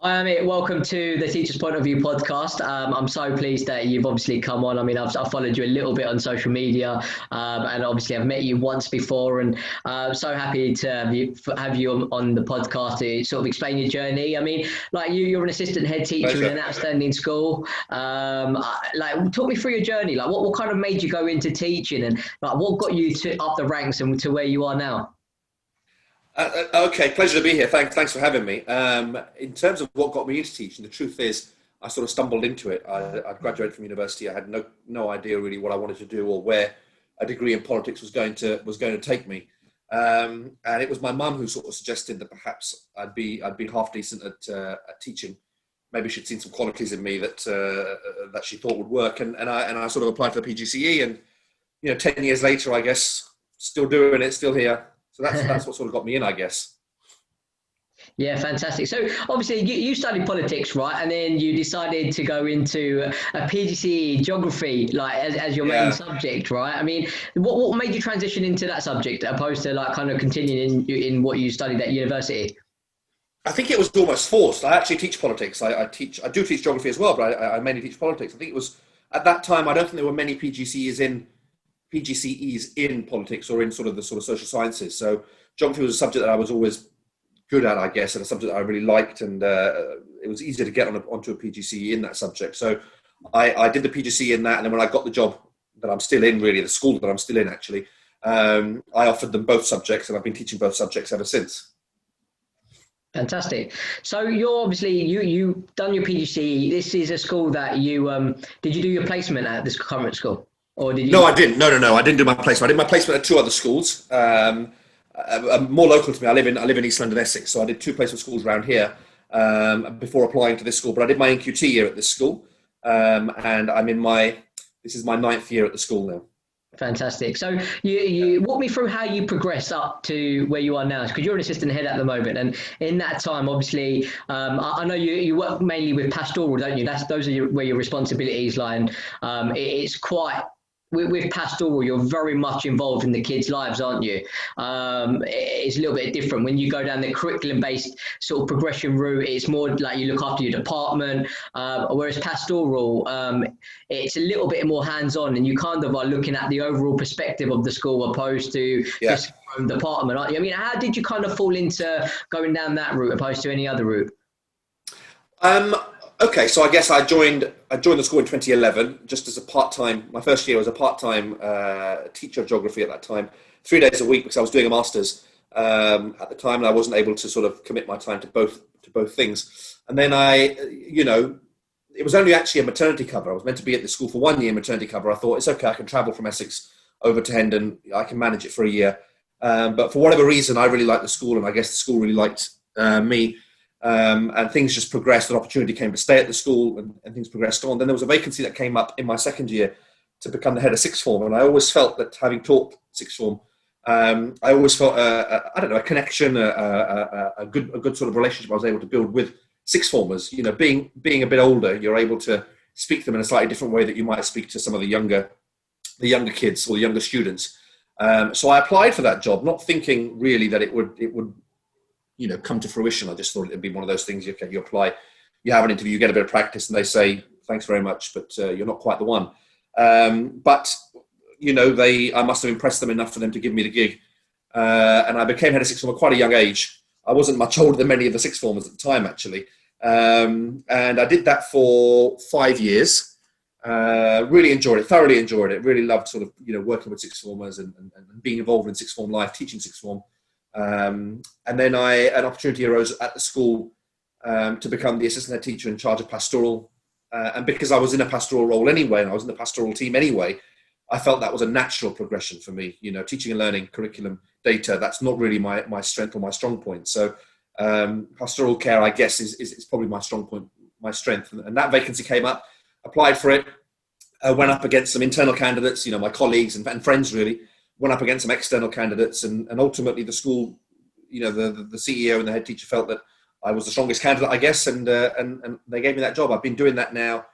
Hi, Amit. Welcome to the Teacher's Point of View podcast. I'm so pleased that you've obviously come on. I mean, I've followed you a little bit on social media, and obviously I've met you once before, and so happy to have you on the podcast to sort of explain your journey. I mean, like you're an assistant head teacher in Pleasure. an outstanding school. Talk me through your journey. Like, what kind of made you go into teaching, and like what got you to up the ranks and to where you are now? Okay, pleasure to be here. Thanks for having me. In terms of what got me into teaching, the truth is I sort of stumbled into it. I graduated from university. I had no idea really what I wanted to do or where a degree in politics was going to take me. And it was my mum who sort of suggested that perhaps I'd be half decent at teaching. Maybe she'd seen some qualities in me that she thought would work. And I sort of applied for the PGCE, and 10 years later, I guess, still doing it, still here. So that's what sort of got me in, I guess. Yeah, fantastic. So obviously you studied politics, right? And then you decided to go into a PGCE geography, like as your main Yeah, subject, right? I mean, what made you transition into that subject opposed to like kind of continuing in what you studied at university? I think it was almost forced. I actually teach politics. I do teach geography as well, but I mainly teach politics. I think it was at that time. I don't think there were many PGCEs in politics or in sort of social sciences. So geography was a subject that I was always good at, I guess, and a subject that I really liked, and it was easier to get onto a PGCE in that subject. So I did the PGCE in that, and then when I got the job that I'm still in, really the school that I'm still in, actually, I offered them both subjects, and I've been teaching both subjects ever since. Fantastic. So you're obviously you done your PGCE. This is a school that you did you do your placement at this current school, or did No, you? I didn't. No. I didn't do my placement. I did my placement at two other schools, more local to me. I live in East London, Essex. So I did two placement schools around here before applying to this school. But I did my NQT year at this school, and this is my ninth year at the school now. Fantastic. So you walk me through how you progress up to where you are now, because you're an assistant head at the moment, and in that time, obviously, I know you work mainly with pastoral, don't you? Those are where your responsibilities lie. And it's quite with pastoral, you're very much involved in the kids' lives, aren't you? It's a little bit different when you go down the curriculum-based sort of progression route. It's more like you look after your department, whereas pastoral, it's a little bit more hands-on, and you kind of are looking at the overall perspective of the school opposed to Yeah. just your own department, aren't you? I mean, how did you kind of fall into going down that route opposed to any other route? Um, okay, so I guess I joined the school in 2011 just as a part time. My first year was a part time teacher of geography at that time, 3 days a week because I was doing a masters at the time, and I wasn't able to sort of commit my time to both things. And then it was only actually a maternity cover. I was meant to be at the school for 1 year maternity cover. I thought it's okay. I can travel from Essex over to Hendon. I can manage it for a year. But for whatever reason, I really liked the school, and I guess the school really liked me. And things just progressed. An opportunity came to stay at the school, and things progressed on. Then there was a vacancy that came up in my second year to become the head of sixth form, and I always felt that, having taught sixth form, I always felt I don't know, a connection, a good sort of relationship I was able to build with sixth formers. Being a bit older, you're able to speak to them in a slightly different way that you might speak to some of the younger kids or the younger students. So I applied for that job, not thinking really that it would come to fruition. I just thought it'd be one of those things. You apply, you have an interview, you get a bit of practice, and they say thanks very much, but you're not quite the one. But I must have impressed them enough for them to give me the gig, and I became head of sixth form at quite a young age. I wasn't much older than many of the sixth formers at the time, actually, and I did that for 5 years. Really enjoyed it, thoroughly enjoyed it. Really loved sort of working with sixth formers and being involved in sixth form life, teaching sixth form. And then an opportunity arose at the school to become the assistant head teacher in charge of pastoral. And because I was in a pastoral role anyway, and I was in the pastoral team anyway, I felt that was a natural progression for me. Teaching and learning, curriculum, data, that's not really my strength or my strong point. So pastoral care, I guess, is probably my strong point, my strength. And that vacancy came up, applied for it, went up against some internal candidates, my colleagues and friends really, went up against some external candidates, and ultimately the school, the CEO and the head teacher felt that I was the strongest candidate, I guess, and they gave me that job. I've been doing that now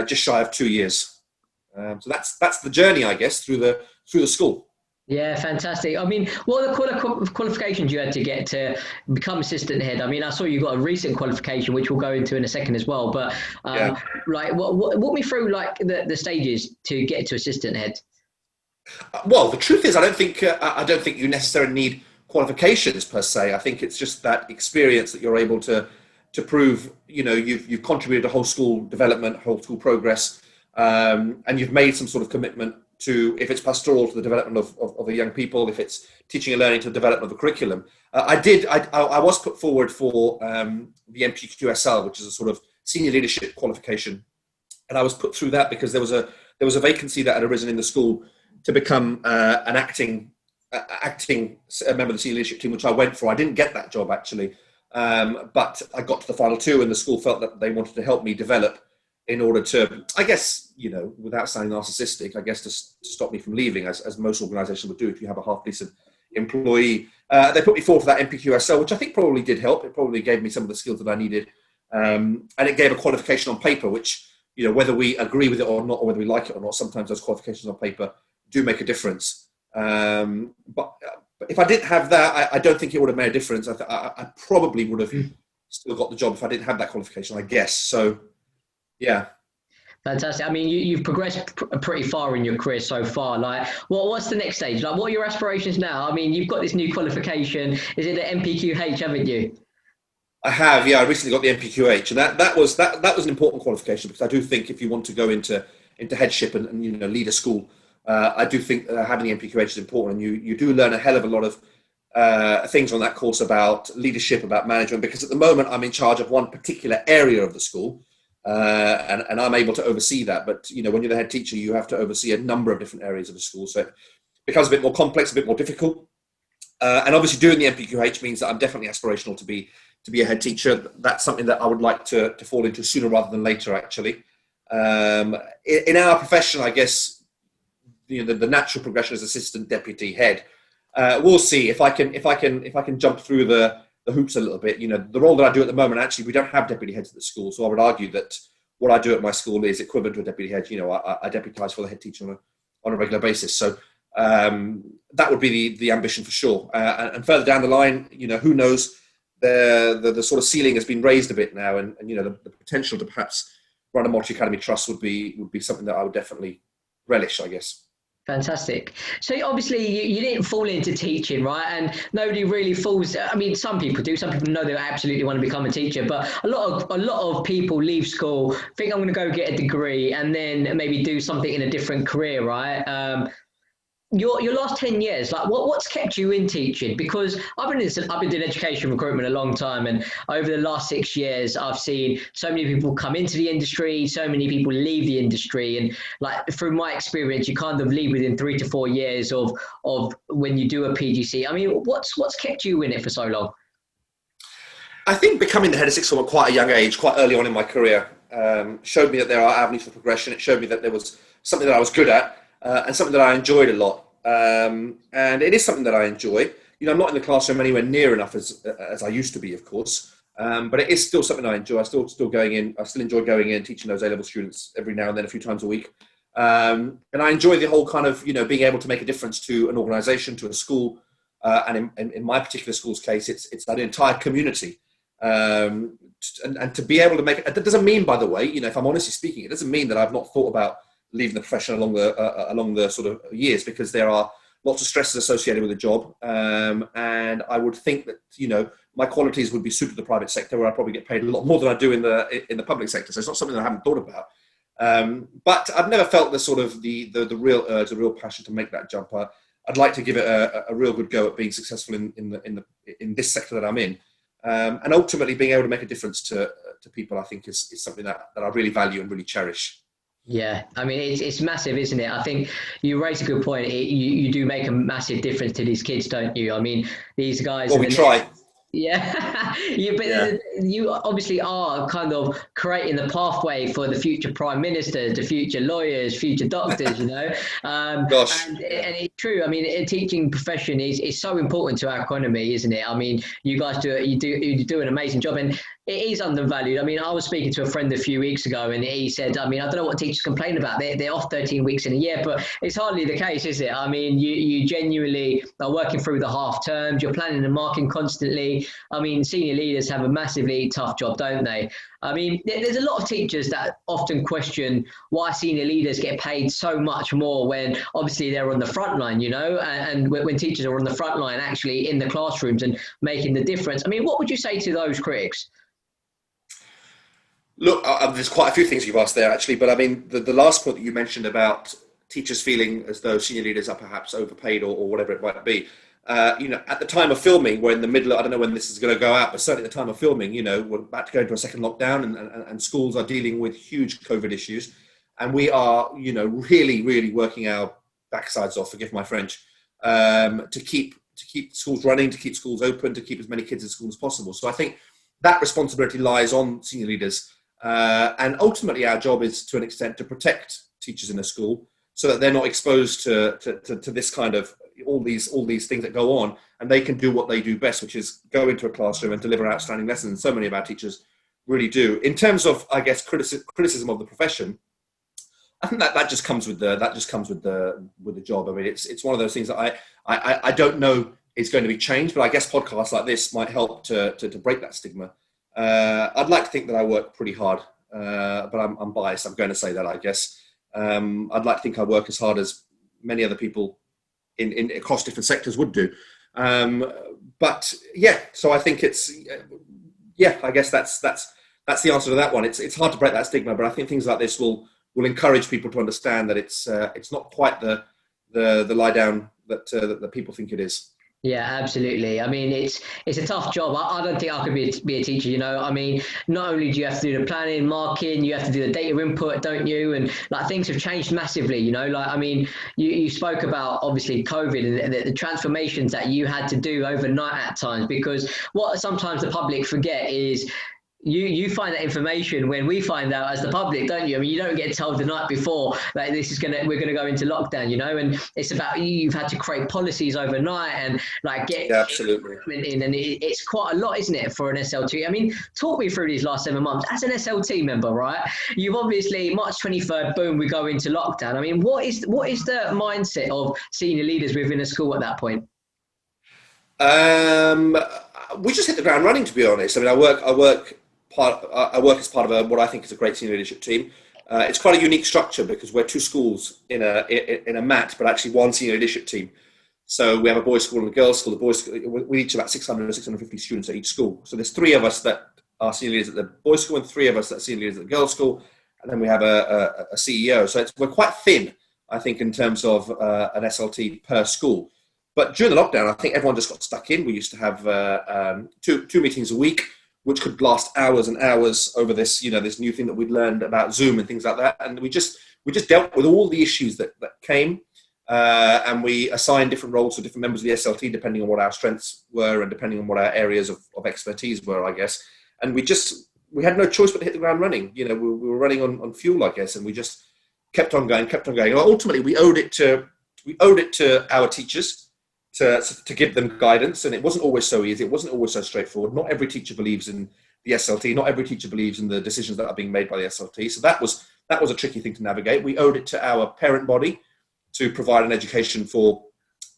just shy of 2 years. So that's the journey, I guess, through the school. Yeah, fantastic. I mean, what are the qualifications you had to get to become assistant head? I mean, I saw you got a recent qualification, which we'll go into in a second as well. But Yeah. like, walk me through like the stages to get to assistant head. Well, the truth is, I don't think you necessarily need qualifications per se. I think it's just that experience that you're able to prove. You know, you've contributed to whole school development, whole school progress, and you've made some sort of commitment to, if it's pastoral, to the development of the young people, if it's teaching and learning, to the development of the curriculum. I was put forward for the MPQSL, which is a sort of senior leadership qualification, and I was put through that because there was a vacancy that had arisen in the school to become an acting member of the senior leadership team, which I went for. I didn't get that job actually, but I got to the final two, and the school felt that they wanted to help me develop in order to, I guess, you know, without sounding narcissistic, I guess to stop me from leaving, as most organisations would do if you have a half decent employee. They put me forward for that MPQSL, which I think probably did help. It probably gave me some of the skills that I needed, and it gave a qualification on paper, which, you know, whether we agree with it or not, or whether we like it or not, sometimes those qualifications on paper do make a difference. But if I didn't have that, I don't think it would have made a difference. I probably would have still got the job if I didn't have that qualification, I guess. So, yeah. Fantastic. I mean, you've progressed pretty far in your career so far. Like, what's the next stage? Like, what are your aspirations now? I mean, you've got this new qualification. Is it the MPQH, haven't you? I have, yeah. I recently got the MPQH, and that was an important qualification, because I do think if you want to go into headship and you know, lead a school, I do think having the MPQH is important, and you do learn a hell of a lot of things on that course about leadership, about management. Because at the moment I'm in charge of one particular area of the school, and I'm able to oversee that. But you know, when you're the head teacher, you have to oversee a number of different areas of the school, so it becomes a bit more complex, a bit more difficult. And obviously, doing the MPQH means that I'm definitely aspirational to be a head teacher. That's something that I would like to fall into sooner rather than later, actually. In our profession, I guess, you know, the natural progression is assistant deputy head. We'll see if I can jump through the hoops a little bit. You know, the role that I do at the moment, actually, we don't have deputy heads at the school, so I would argue that what I do at my school is equivalent to a deputy head. You know, I deputise for the head teacher on a regular basis. So that would be the ambition for sure. And further down the line, you know, who knows? The sort of ceiling has been raised a bit now, and you know, the potential to perhaps run a multi-academy trust would be something that I would definitely relish, I guess. Fantastic. So obviously you didn't fall into teaching, right? And nobody really falls. I mean, some people do. Some people know they absolutely want to become a teacher, but a lot of people leave school, think I'm going to go get a degree, and then maybe do something in a different career, right? Your last 10 years, like what's kept you in teaching? Because I've been doing education recruitment a long time, and over the last 6 years I've seen so many people come into the industry, so many people leave the industry, and like through my experience, you kind of leave within 3 to 4 years of when you do a PGC. I mean, what's kept you in it for so long? I think becoming the head of sixth form at quite a young age, quite early on in my career, showed me that there are avenues for progression. It showed me that there was something that I was good at, and something that I enjoyed a lot. And it is something that I enjoy. You know, I'm not in the classroom anywhere near enough as I used to be, of course. But it is still something I enjoy. I still enjoy going in, teaching those A-level students every now and then, a few times a week. And I enjoy the whole kind of, you know, being able to make a difference to an organisation, to a school, and in my particular school's case, it's that entire community. And to be able to make it, that doesn't mean, by the way, you know, if I'm honestly speaking, it doesn't mean that I've not thought about leaving the profession along the sort of years, because there are lots of stresses associated with the job, and I would think that, you know, my qualities would be suited to the private sector, where I probably get paid a lot more than I do in the public sector. So it's not something that I haven't thought about, but I've never felt the sort of the real urge, the real passion to make that jump. I'd like to give it a real good go at being successful in this sector that I'm in, and ultimately being able to make a difference to people. I think is something that I really value and really cherish. Yeah, I mean, it's massive, isn't it? I think you raise a good point. You do make a massive difference to these kids, don't you? I mean, these guys. Well, we try. Yeah, you obviously are kind of creating the pathway for the future prime ministers, the future lawyers, future doctors. You know, Gosh. and it's true. I mean, a teaching profession is so important to our economy, isn't it? I mean, you guys do an amazing job, and it is undervalued. I mean, I was speaking to a friend a few weeks ago, and he said, I mean, I don't know what teachers complain about. They're off 13 weeks in a year, but it's hardly the case, is it? I mean, you genuinely are working through the half terms, you're planning and marking constantly. I mean, senior leaders have a massively tough job, don't they? I mean, there's a lot of teachers that often question why senior leaders get paid so much more when obviously they're on the front line, you know, and when teachers are on the front line actually in the classrooms and making the difference. I mean, what would you say to those critics? Look, there's quite a few things you've asked there, actually, but I mean, the last point that you mentioned about teachers feeling as though senior leaders are perhaps overpaid or whatever it might be. You know, at the time of filming, we're in the middle of, I don't know when this is going to go out, but certainly at the time of filming, you know, we're about to go into a second lockdown and schools are dealing with huge COVID issues. And we are, you know, really, really working our backsides off, forgive my French, to keep schools running, to keep schools open, to keep as many kids in school as possible. So I think that responsibility lies on senior leaders. And ultimately our job is, to an extent, to protect teachers in a school so that they're not exposed to this kind of all these things that go on, and they can do what they do best, which is go into a classroom and deliver outstanding lessons. So many of our teachers really do. In terms of, I guess, criticism of the profession, I think that just comes with the job. I mean, it's one of those things that I don't know is going to be changed, but I guess podcasts like this might help to break that stigma. I'd like to think that I work pretty hard, but I'm biased. I'm going to say that, I guess. I'd like to think I work as hard as many other people in across different sectors would do. But yeah, so I think it's, yeah, I guess that's the answer to that one. It's hard to break that stigma, but I think things like this will encourage people to understand that it's not quite the lie down that people think it is. Yeah, absolutely. I mean, it's a tough job. I don't think I could be a teacher, you know. I mean, not only do you have to do the planning, marking, you have to do the data input, don't you? And like things have changed massively, you know. Like, I mean, you spoke about obviously COVID and the transformations that you had to do overnight at times, because what sometimes the public forget is you find that information when we find out as the public, don't you? I mean, you don't get told the night before that we're gonna go into lockdown, you know. And it's about you've had to create policies overnight and like get absolutely in, and it's quite a lot, isn't it, for an SLT? I mean, talk me through these last 7 months as an SLT member, right? You've obviously March 23rd, boom, we go into lockdown. I mean, what is the mindset of senior leaders within a school at that point? We just hit the ground running, to be honest. I mean, I work as part of what I think is a great senior leadership team. It's quite a unique structure because we're two schools in a mat, but actually one senior leadership team. So we have a boys' school and a girls' school. The boys' school, we each about 600 or 650 students at each school. So there's three of us that are senior leaders at the boys' school and three of us that are senior leaders at the girls' school. And then we have a CEO. So we're quite thin, I think, in terms of an SLT per school. But during the lockdown, I think everyone just got stuck in. We used to have two meetings a week, which could last hours and hours over this, you know, this new thing that we'd learned about Zoom and things like that. And we just dealt with all the issues that came, and we assigned different roles to different members of the SLT, depending on what our strengths were and depending on what our areas of expertise were, I guess. And we had no choice but to hit the ground running. You know, we were running on fuel, I guess, and we just kept on going. And ultimately, we owed it to our teachers to give them guidance, and it wasn't always so easy. It wasn't always so straightforward. Not every teacher believes in the SLT. Not every teacher believes in the decisions that are being made by the SLT. So that was a tricky thing to navigate. We owed it to our parent body to provide an education for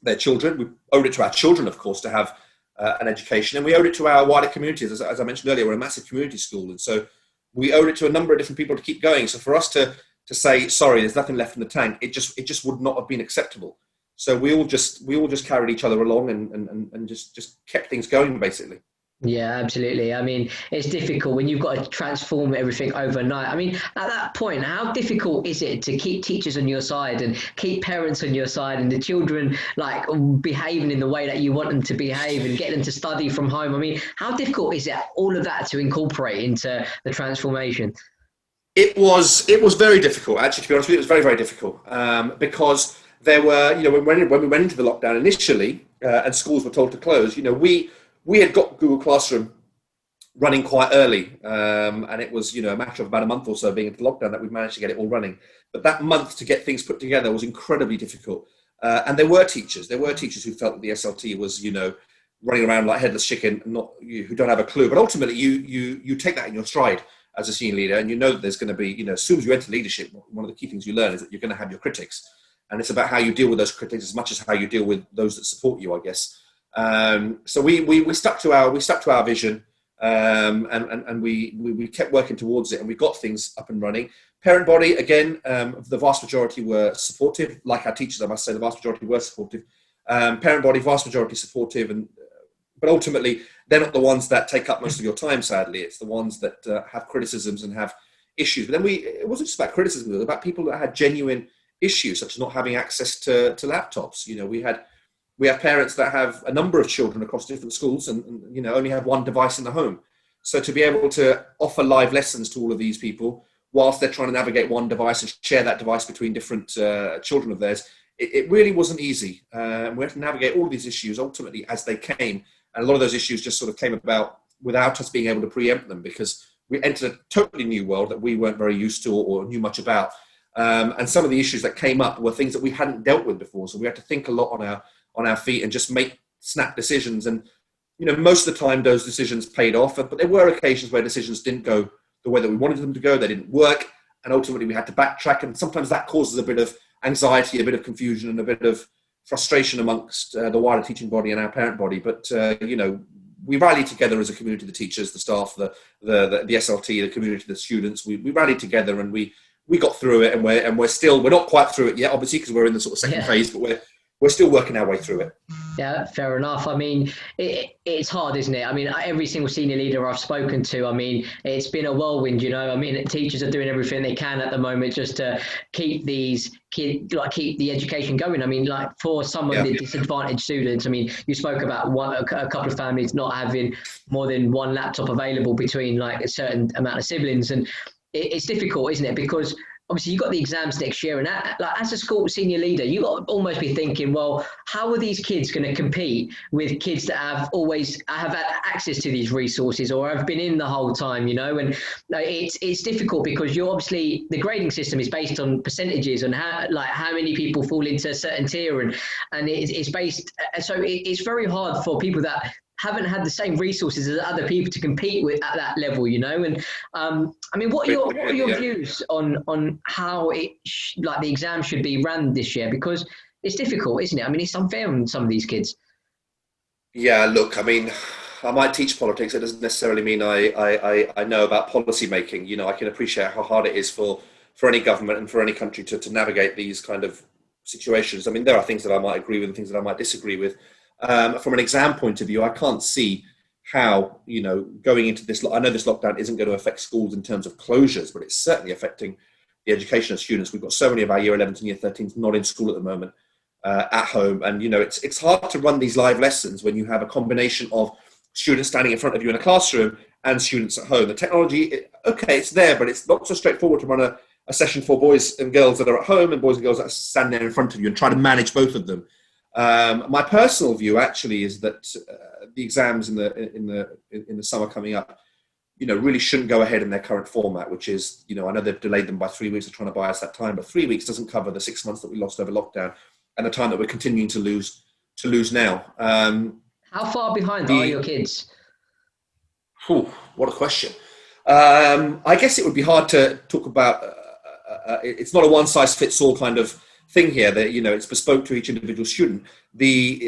their children. We owed it to our children, of course, to have an education, and we owed it to our wider communities. As I mentioned earlier, we're a massive community school, and so we owed it to a number of different people to keep going. So for us to say, sorry, there's nothing left in the tank, it just would not have been acceptable. So we all just carried each other along and just kept things going, basically. Yeah, absolutely. I mean, it's difficult when you've got to transform everything overnight. I mean, at that point, how difficult is it to keep teachers on your side and keep parents on your side and the children like behaving in the way that you want them to behave and get them to study from home? I mean, how difficult is it, all of that, to incorporate into the transformation? It was very difficult, actually, to be honest with you. It was very, very difficult because there were, you know, when we went into the lockdown initially and schools were told to close, you know, we had got Google Classroom running quite early, and it was, you know, a matter of about a month or so being into lockdown that we managed to get it all running. But that month to get things put together was incredibly difficult. And there were teachers who felt that the SLT was, you know, running around like headless chicken, who don't have a clue. But ultimately, you take that in your stride as a senior leader, and you know that there's going to be, as soon as you enter leadership, one of the key things you learn is that you're going to have your critics, and it's about how you deal with those critics as much as how you deal with those that support you, I guess. So we stuck to our vision, and we kept working towards it, and we got things up and running. Parent body, again, the vast majority were supportive. Like our teachers, I must say, the vast majority were supportive. Parent body, vast majority supportive, but ultimately they're not the ones that take up most of your time. Sadly, it's the ones that have criticisms and have issues. But then it wasn't just about criticism; it was about people that had genuine issues, such as not having access to laptops. We have parents that have a number of children across different schools, and only have one device in the home. So to be able to offer live lessons to all of these people whilst they're trying to navigate one device and share that device between different children of theirs, it really wasn't easy. We had to navigate all of these issues ultimately as they came. And a lot of those issues just sort of came about without us being able to preempt them, because we entered a totally new world that we weren't very used to or knew much about. And some of the issues that came up were things that we hadn't dealt with before. So we had to think a lot on our feet and just make snap decisions. And, most of the time those decisions paid off, but there were occasions where decisions didn't go the way that we wanted them to go. They didn't work. And ultimately we had to backtrack. And sometimes that causes a bit of anxiety, a bit of confusion, and a bit of frustration amongst the wider teaching body and our parent body. But, we rallied together as a community, the teachers, the staff, the SLT, the community, the students. We rallied together, and we got through it, and we're not quite through it yet, obviously, because we're in the sort of second phase, but we're still working our way through it. Yeah, fair enough. I mean, it's hard, isn't it? I mean, every single senior leader I've spoken to, I mean, it's been a whirlwind, I mean, teachers are doing everything they can at the moment just to keep these kids, keep the education going. I mean, for some of the disadvantaged students, I mean, you spoke about a couple of families not having more than one laptop available between a certain amount of siblings. And it's difficult, isn't it? Because obviously you've got the exams next year, and as a school senior leader, you've got to almost be thinking, well, how are these kids going to compete with kids that have had access to these resources or have been in the whole time, And it's difficult because you're obviously, the grading system is based on percentages and how many people fall into a certain tier, and it's based, so it's very hard for people that haven't had the same resources as other people to compete with at that level, And I mean, what are your views on how the exam should be ran this year? Because it's difficult, isn't it? I mean, it's unfair on some of these kids. Yeah, look, I mean, I might teach politics. It doesn't necessarily mean I know about policy making. I can appreciate how hard it is for any government and for any country to navigate these kind of situations. I mean, there are things that I might agree with and things that I might disagree with. From an exam point of view, I can't see how, going into this, I know this lockdown isn't going to affect schools in terms of closures, but it's certainly affecting the education of students. We've got so many of our year 11s and year 13s not in school at the moment, at home. And, it's hard to run these live lessons when you have a combination of students standing in front of you in a classroom and students at home. The technology, it's there, but it's not so straightforward to run a session for boys and girls that are at home and boys and girls that are standing there in front of you and try to manage both of them. My personal view actually is that the exams in the summer coming up, really shouldn't go ahead in their current format, which is, I know they've delayed them by 3 weeks. They're trying to buy us that time, but 3 weeks doesn't cover the 6 months that we lost over lockdown and the time that we're continuing to lose now. How far behind are your kids? What a question. I guess it would be hard to talk about. It's not a one-size-fits-all kind of thing here, that it's bespoke to each individual student.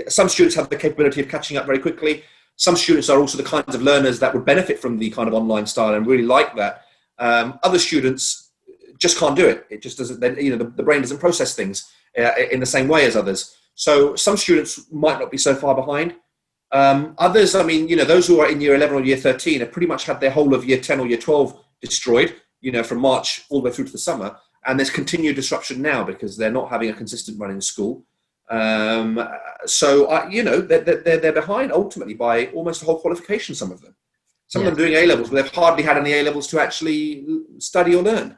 Some students have the capability of catching up very quickly. Some students are also the kinds of learners that would benefit from the kind of online style and really like that. Other students just can't do it. It just doesn't. The brain doesn't process things in the same way as others. So some students might not be so far behind. Others, I mean, those who are in year 11 or year 13 have pretty much had their whole of year 10 or year 12 destroyed. From March all the way through to the summer. And there's continued disruption now because they're not having a consistent run in school. So they're behind ultimately by almost a whole qualification, some of them. Some of them doing A-levels, but they've hardly had any A-levels to actually study or learn.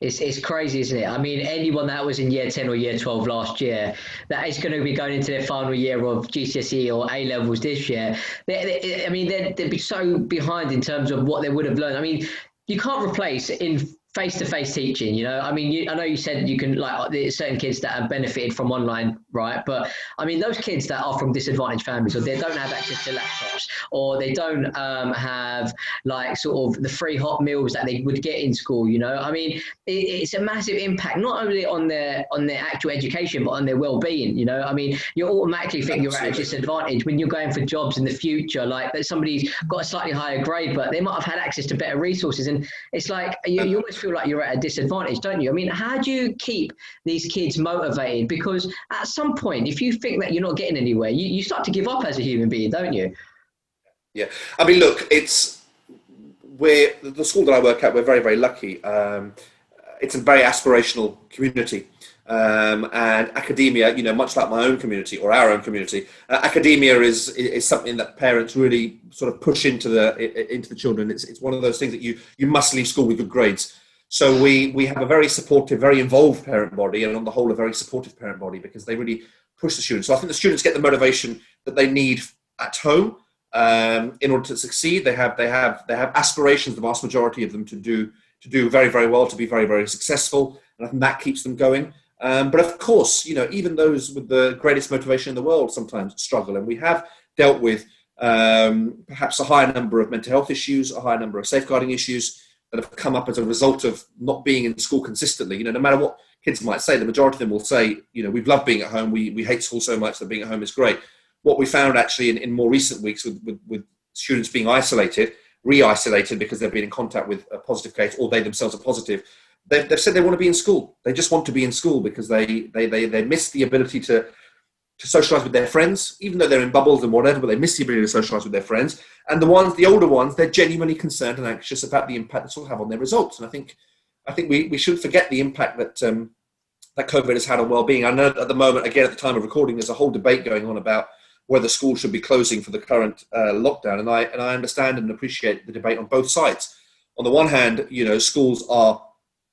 It's crazy, isn't it? I mean, anyone that was in year 10 or year 12 last year, that is going to be going into their final year of GCSE or A-levels this year. They'd be so behind in terms of what they would have learned. I mean, you can't replace in face-to-face teaching, you know, I mean, I know you said you can, like, there's certain kids that have benefited from online, right? But I mean, those kids that are from disadvantaged families, or they don't have access to laptops, or they don't have like sort of the free hot meals that they would get in school, you know, I mean, it's a massive impact, not only on their actual education, but on their well-being, you know, I mean, you automatically think you're at a disadvantage when you're going for jobs in the future, like that somebody's got a slightly higher grade, but they might have had access to better resources. And it's like, you almost feel like you're at a disadvantage, don't you? I mean, how do you keep these kids motivated? Because at some point, if you think that you're not getting anywhere, you start to give up as a human being, don't you? Yeah, I mean, look, we're the school that I work at. We're very, very lucky. It's a very aspirational community, and academia, you know, much like my own community or our own community, academia is something that parents really sort of push into the children. It's one of those things that you must leave school with good grades. So we have a very supportive, very involved parent body, and on the whole, a very supportive parent body, because they really push the students. So I think the students get the motivation that they need at home in order to succeed. They have aspirations, the vast majority of them, to do very, very well, to be very, very successful, and I think that keeps them going. But of course, you know, even those with the greatest motivation in the world sometimes struggle, and we have dealt with perhaps a higher number of mental health issues, a higher number of safeguarding issues that have come up as a result of not being in school consistently. You know, no matter what kids might say, the majority of them will say, you know, we've loved being at home, we hate school so much that being at home is great. What we found actually in more recent weeks with students being re-isolated because they've been in contact with a positive case, or they themselves are positive, they've said they want to be in school. They just want to be in school because they miss the ability to socialise with their friends, even though they're in bubbles and whatever, but they miss the ability to socialise with their friends. And the older ones, they're genuinely concerned and anxious about the impact this will have on their results. And I think we shouldn't forget the impact that that COVID has had on well-being. I know at the moment, again, at the time of recording, there's a whole debate going on about whether schools should be closing for the current lockdown. And I understand and appreciate the debate on both sides. On the one hand, you know, schools are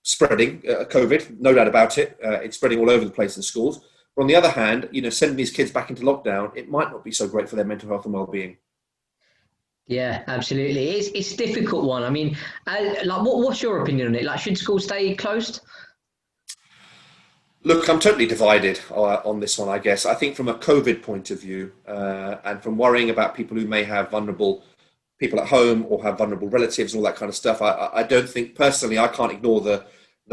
spreading COVID, no doubt about it. It's spreading all over the place in schools. But on the other hand, you know, sending these kids back into lockdown, it might not be so great for their mental health and well-being. Yeah, absolutely. It's a difficult one. I mean, like, what's your opinion on it? Like, should schools stay closed? Look, I'm totally divided on this one, I guess. I think from a COVID point of view, and from worrying about people who may have vulnerable people at home or have vulnerable relatives and all that kind of stuff, I don't think, personally, I can't ignore the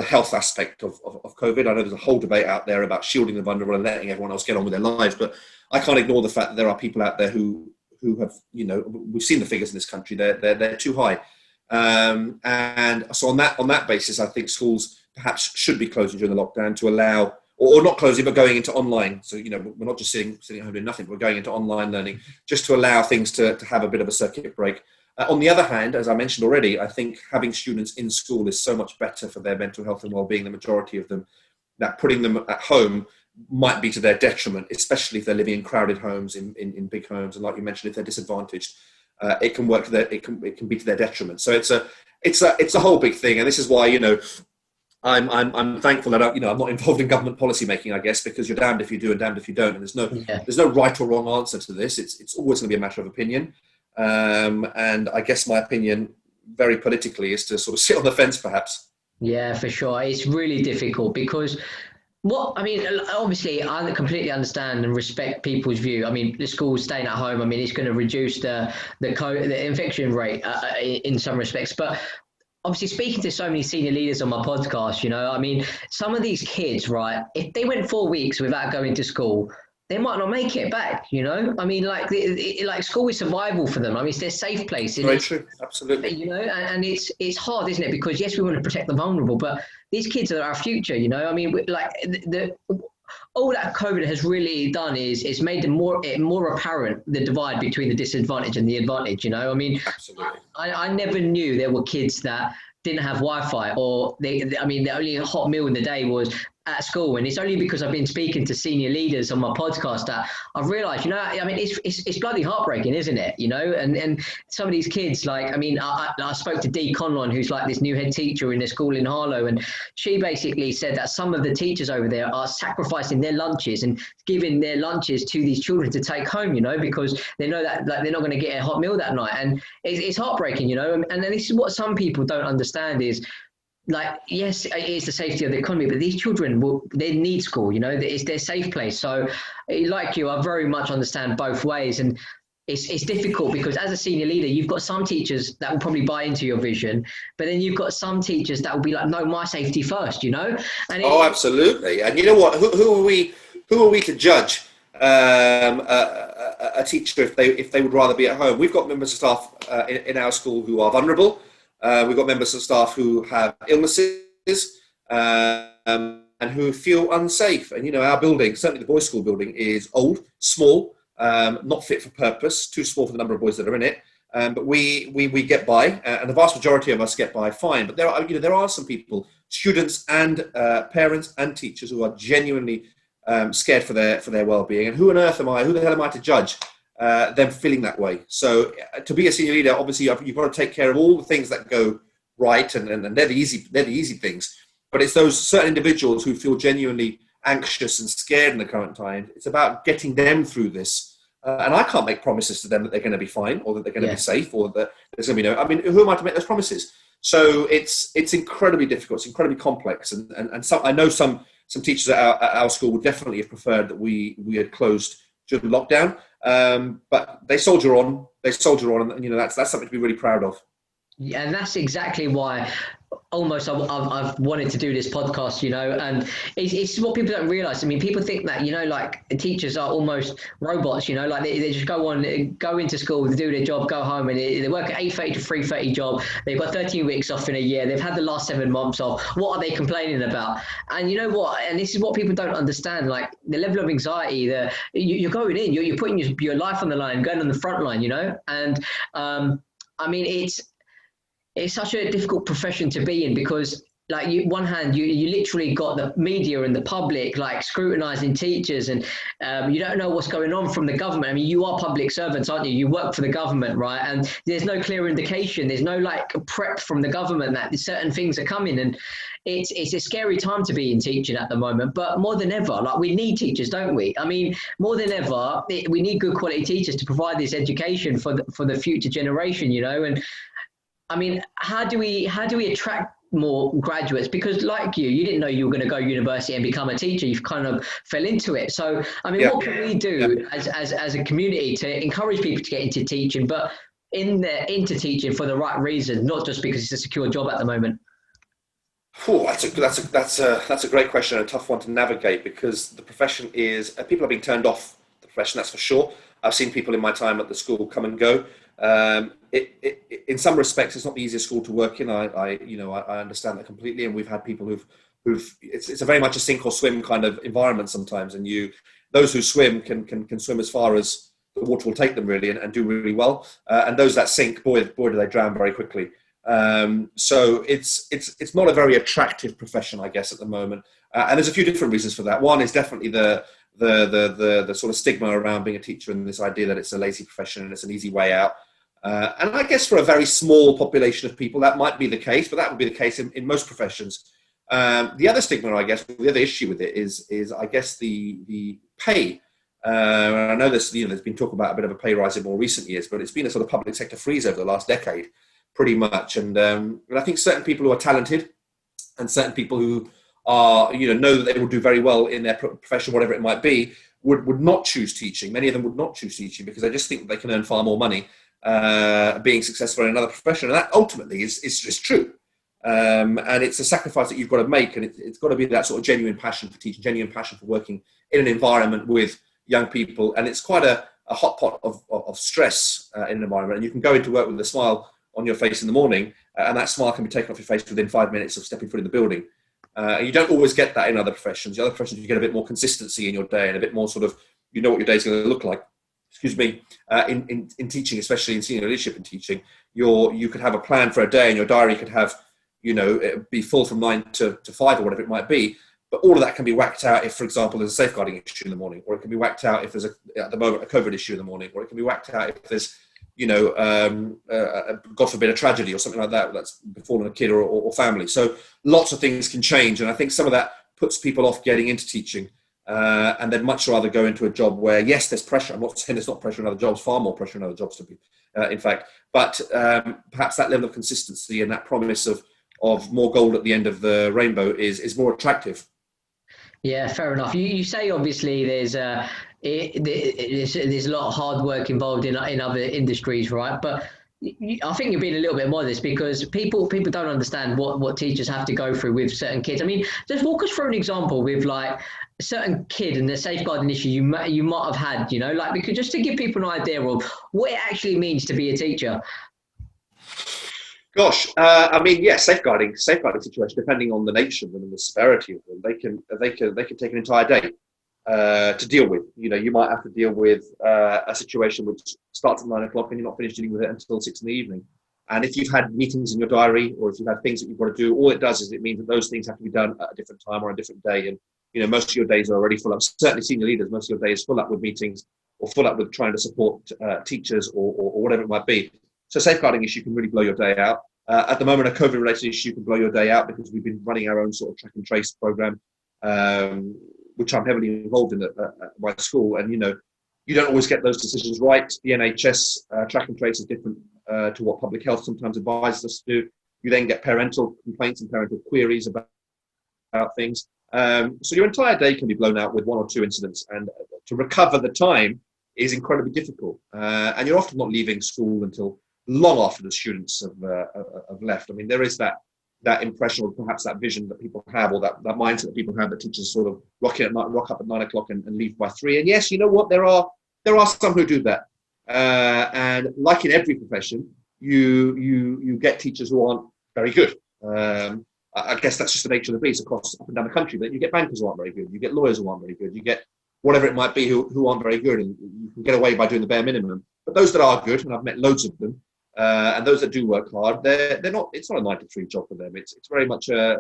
health aspect of COVID. I know there's a whole debate out there about shielding the vulnerable and letting everyone else get on with their lives, but I can't ignore the fact that there are people out there who have, you know, we've seen the figures in this country, they're too high. And so on that basis, I think schools perhaps should be closing during the lockdown to allow, or not closing, but going into online. So, you know, we're not just sitting at home doing nothing, we're going into online learning just to allow things to have a bit of a circuit break. On the other hand, as I mentioned already, I think having students in school is so much better for their mental health and well-being, the majority of them, that putting them at home might be to their detriment, especially if they're living in crowded homes, in big homes, and like you mentioned, if they're disadvantaged, it can work. It can be to their detriment. So it's a whole big thing, and this is why, you know, I'm thankful that I'm not involved in government policy making, I guess, because you're damned if you do and damned if you don't, and there's no right or wrong answer to this. It's always going to be a matter of opinion, and I guess my opinion, very politically, is to sort of sit on the fence, perhaps. Yeah, for sure. It's really difficult because obviously, I completely understand and respect people's view. I mean, the schools staying at home, I mean, it's going to reduce the infection rate in some respects. But obviously, speaking to so many senior leaders on my podcast, you know, I mean, some of these kids, right, if they went 4 weeks without going to school, they might not make it back, you know? I mean, like school is survival for them. I mean, it's their safe place. Very true, absolutely. You know, and it's hard, isn't it? Because yes, we want to protect the vulnerable, but these kids are our future, you know? I mean, like all that COVID has really done is made it more apparent, the divide between the disadvantage and the advantage, you know? I mean, absolutely. I never knew there were kids that didn't have Wi-Fi, or the only hot meal in the day was at school. And it's only because I've been speaking to senior leaders on my podcast that I've realized, you know, I mean, it's bloody heartbreaking, isn't it? You know, and some of these kids, like, I mean, I spoke to Dee Conlon, who's like this new head teacher in a school in Harlow, and she basically said that some of the teachers over there are sacrificing their lunches and giving their lunches to these children to take home, you know, because they know that, like, they're not going to get a hot meal that night. And it's heartbreaking, you know, and this is what some people don't understand is, like, yes, it is the safety of the economy, but these children they need school, it's their safe place. So like you, I very much understand both ways. And it's difficult because as a senior leader, you've got some teachers that will probably buy into your vision, but then you've got some teachers that will be like, no, my safety first, And absolutely. And you know what? Who are we? Who are we to judge a teacher if they would rather be at home? We've got members of staff in our school who are vulnerable. We've got members of staff who have illnesses and who feel unsafe. And our building, certainly the boys' school building, is old, small. Not fit for purpose, too small for the number of boys that are in it. But we get by, and the vast majority of us get by fine. But there are some people, students and parents and teachers, who are genuinely scared for their well-being. And who on earth am I? Who the hell am I to judge them feeling that way? So to be a senior leader, obviously you've got to take care of all the things that go right, and they're the easy things. But it's those certain individuals who feel genuinely anxious and scared in the current time. It's about getting them through this. And I can't make promises to them that they're going to be fine, or that they're going to be safe, or that there's going to be no. I mean, who am I to make those promises? So it's incredibly difficult. It's incredibly complex, and I know some teachers at our school would definitely have preferred that we had closed during lockdown. But they soldier on, and that's something to be really proud of. Yeah, and that's exactly why almost I've wanted to do this podcast, and it's what people don't realize. I mean, people think that, like teachers are almost robots, like they just go into school, they do their job, go home, and they work at 8:30 to 3:30 job. They've got 13 weeks off in a year. They've had the last 7 months off. What are they complaining about? And you know what? And this is what people don't understand, like the level of anxiety that you're going in, you're putting your life on the line, going on the front line, and I mean, it's such a difficult profession to be in because, like, one hand, you literally got the media and the public like scrutinizing teachers, and you don't know what's going on from the government. I mean, you are public servants, aren't you? You work for the government, right? And there's no clear indication. There's no like prep from the government that certain things are coming, and it's a scary time to be in teaching at the moment. But more than ever, like, we need teachers, don't we? I mean, more than ever, we need good quality teachers to provide this education for the future generation, and I mean, how do we attract more graduates? Because like you didn't know you were going to go to university and become a teacher. You've kind of fell into it. So, I mean, what can we do as a community to encourage people to get into teaching, but into teaching for the right reason, not just because it's a secure job at the moment? Oh, that's a great question, and a tough one to navigate, because the profession is people are being turned off the profession. That's for sure. I've seen people in my time at the school come and go. In some respects, it's not the easiest school to work in. I understand that completely, and we've had people who've it's a very much a sink or swim kind of environment sometimes, and those who swim can swim as far as the water will take them, really, and do really well. And those that sink, boy do they drown very quickly. So it's not a very attractive profession, I guess, at the moment. And there's a few different reasons for that. One is definitely the sort of stigma around being a teacher, and this idea that it's a lazy profession and it's an easy way out. And I guess for a very small population of people, that might be the case, but that would be the case in most professions. The other stigma, I guess, the other issue with it is I guess the pay. And I know there's been talk about a bit of a pay rise in more recent years, but it's been a sort of public sector freeze over the last decade, pretty much. And I think certain people who are talented and certain people who are, know that they will do very well in their profession, whatever it might be, would not choose teaching. Many of them would not choose teaching because they just think that they can earn far more money being successful in another profession. And that ultimately is true. And it's a sacrifice that you've got to make. And it's got to be that sort of genuine passion for teaching, genuine passion for working in an environment with young people. And it's quite a hot pot of stress in an environment. And you can go into work with a smile on your face in the morning, and that smile can be taken off your face within 5 minutes of stepping foot in the building. And you don't always get that in other professions. The other professions, you get a bit more consistency in your day and a bit more sort of, what your day's going to look like. Excuse me. In teaching, especially in senior leadership in teaching, you could have a plan for a day, and your diary could have, be full from 9 to 5 or whatever it might be. But all of that can be whacked out if, for example, there's a safeguarding issue in the morning, or it can be whacked out if there's at the moment a COVID issue in the morning, or it can be whacked out if there's God forbid, a tragedy or something like that that's befallen a kid or family. So lots of things can change. And I think some of that puts people off getting into teaching, and they'd much rather go into a job where, yes, there's pressure. I'm not saying there's not pressure in other jobs, far more pressure in other jobs to be, in fact. But perhaps that level of consistency and that promise of of more gold at the end of the rainbow is more attractive. Yeah, fair enough. You say obviously there's there's a lot of hard work involved in other industries, right? But I think you're being a little bit modest, because people don't understand what teachers have to go through with certain kids. I mean, just walk us through an example with like a certain kid and the safeguarding issue you might have had, like, because just to give people an idea of what it actually means to be a teacher. Gosh, I mean, yeah, safeguarding situation, depending on the nature of them and the severity of them, they can take an entire day to deal with. You might have to deal with a situation which starts at 9 o'clock and you're not finished dealing with it until 6 in the evening. And if you've had meetings in your diary, or if you've had things that you've got to do, all it does is it means that those things have to be done at a different time or a different day. And most of your days are already full up. Certainly, senior leaders, most of your day is full up with meetings or full up with trying to support teachers or whatever it might be. So safeguarding issue can really blow your day out. At the moment, a COVID-related issue can blow your day out, because we've been running our own sort of track and trace program, which I'm heavily involved in at my school. And, you don't always get those decisions right. The NHS track and trace is different to what public health sometimes advises us to do. You then get parental complaints and parental queries about things. So your entire day can be blown out with one or two incidents, and to recover the time is incredibly difficult. And you're often not leaving school until long after the students have left. I mean, there is that impression, or perhaps that vision that people have, or that mindset that people have, that teachers sort of rock up at 9 o'clock and leave by 3. And yes, you know what? There are some who do that. And like in every profession, you get teachers who aren't very good. I guess that's just the nature of the beast across up and down the country. But you get bankers who aren't very good. You get lawyers who aren't very good. You get whatever it might be who aren't very good, and you can get away by doing the bare minimum. But those that are good, and I've met loads of them, and those that do work hard, they're not. It's not a 9 to 3 job for them. It's very much a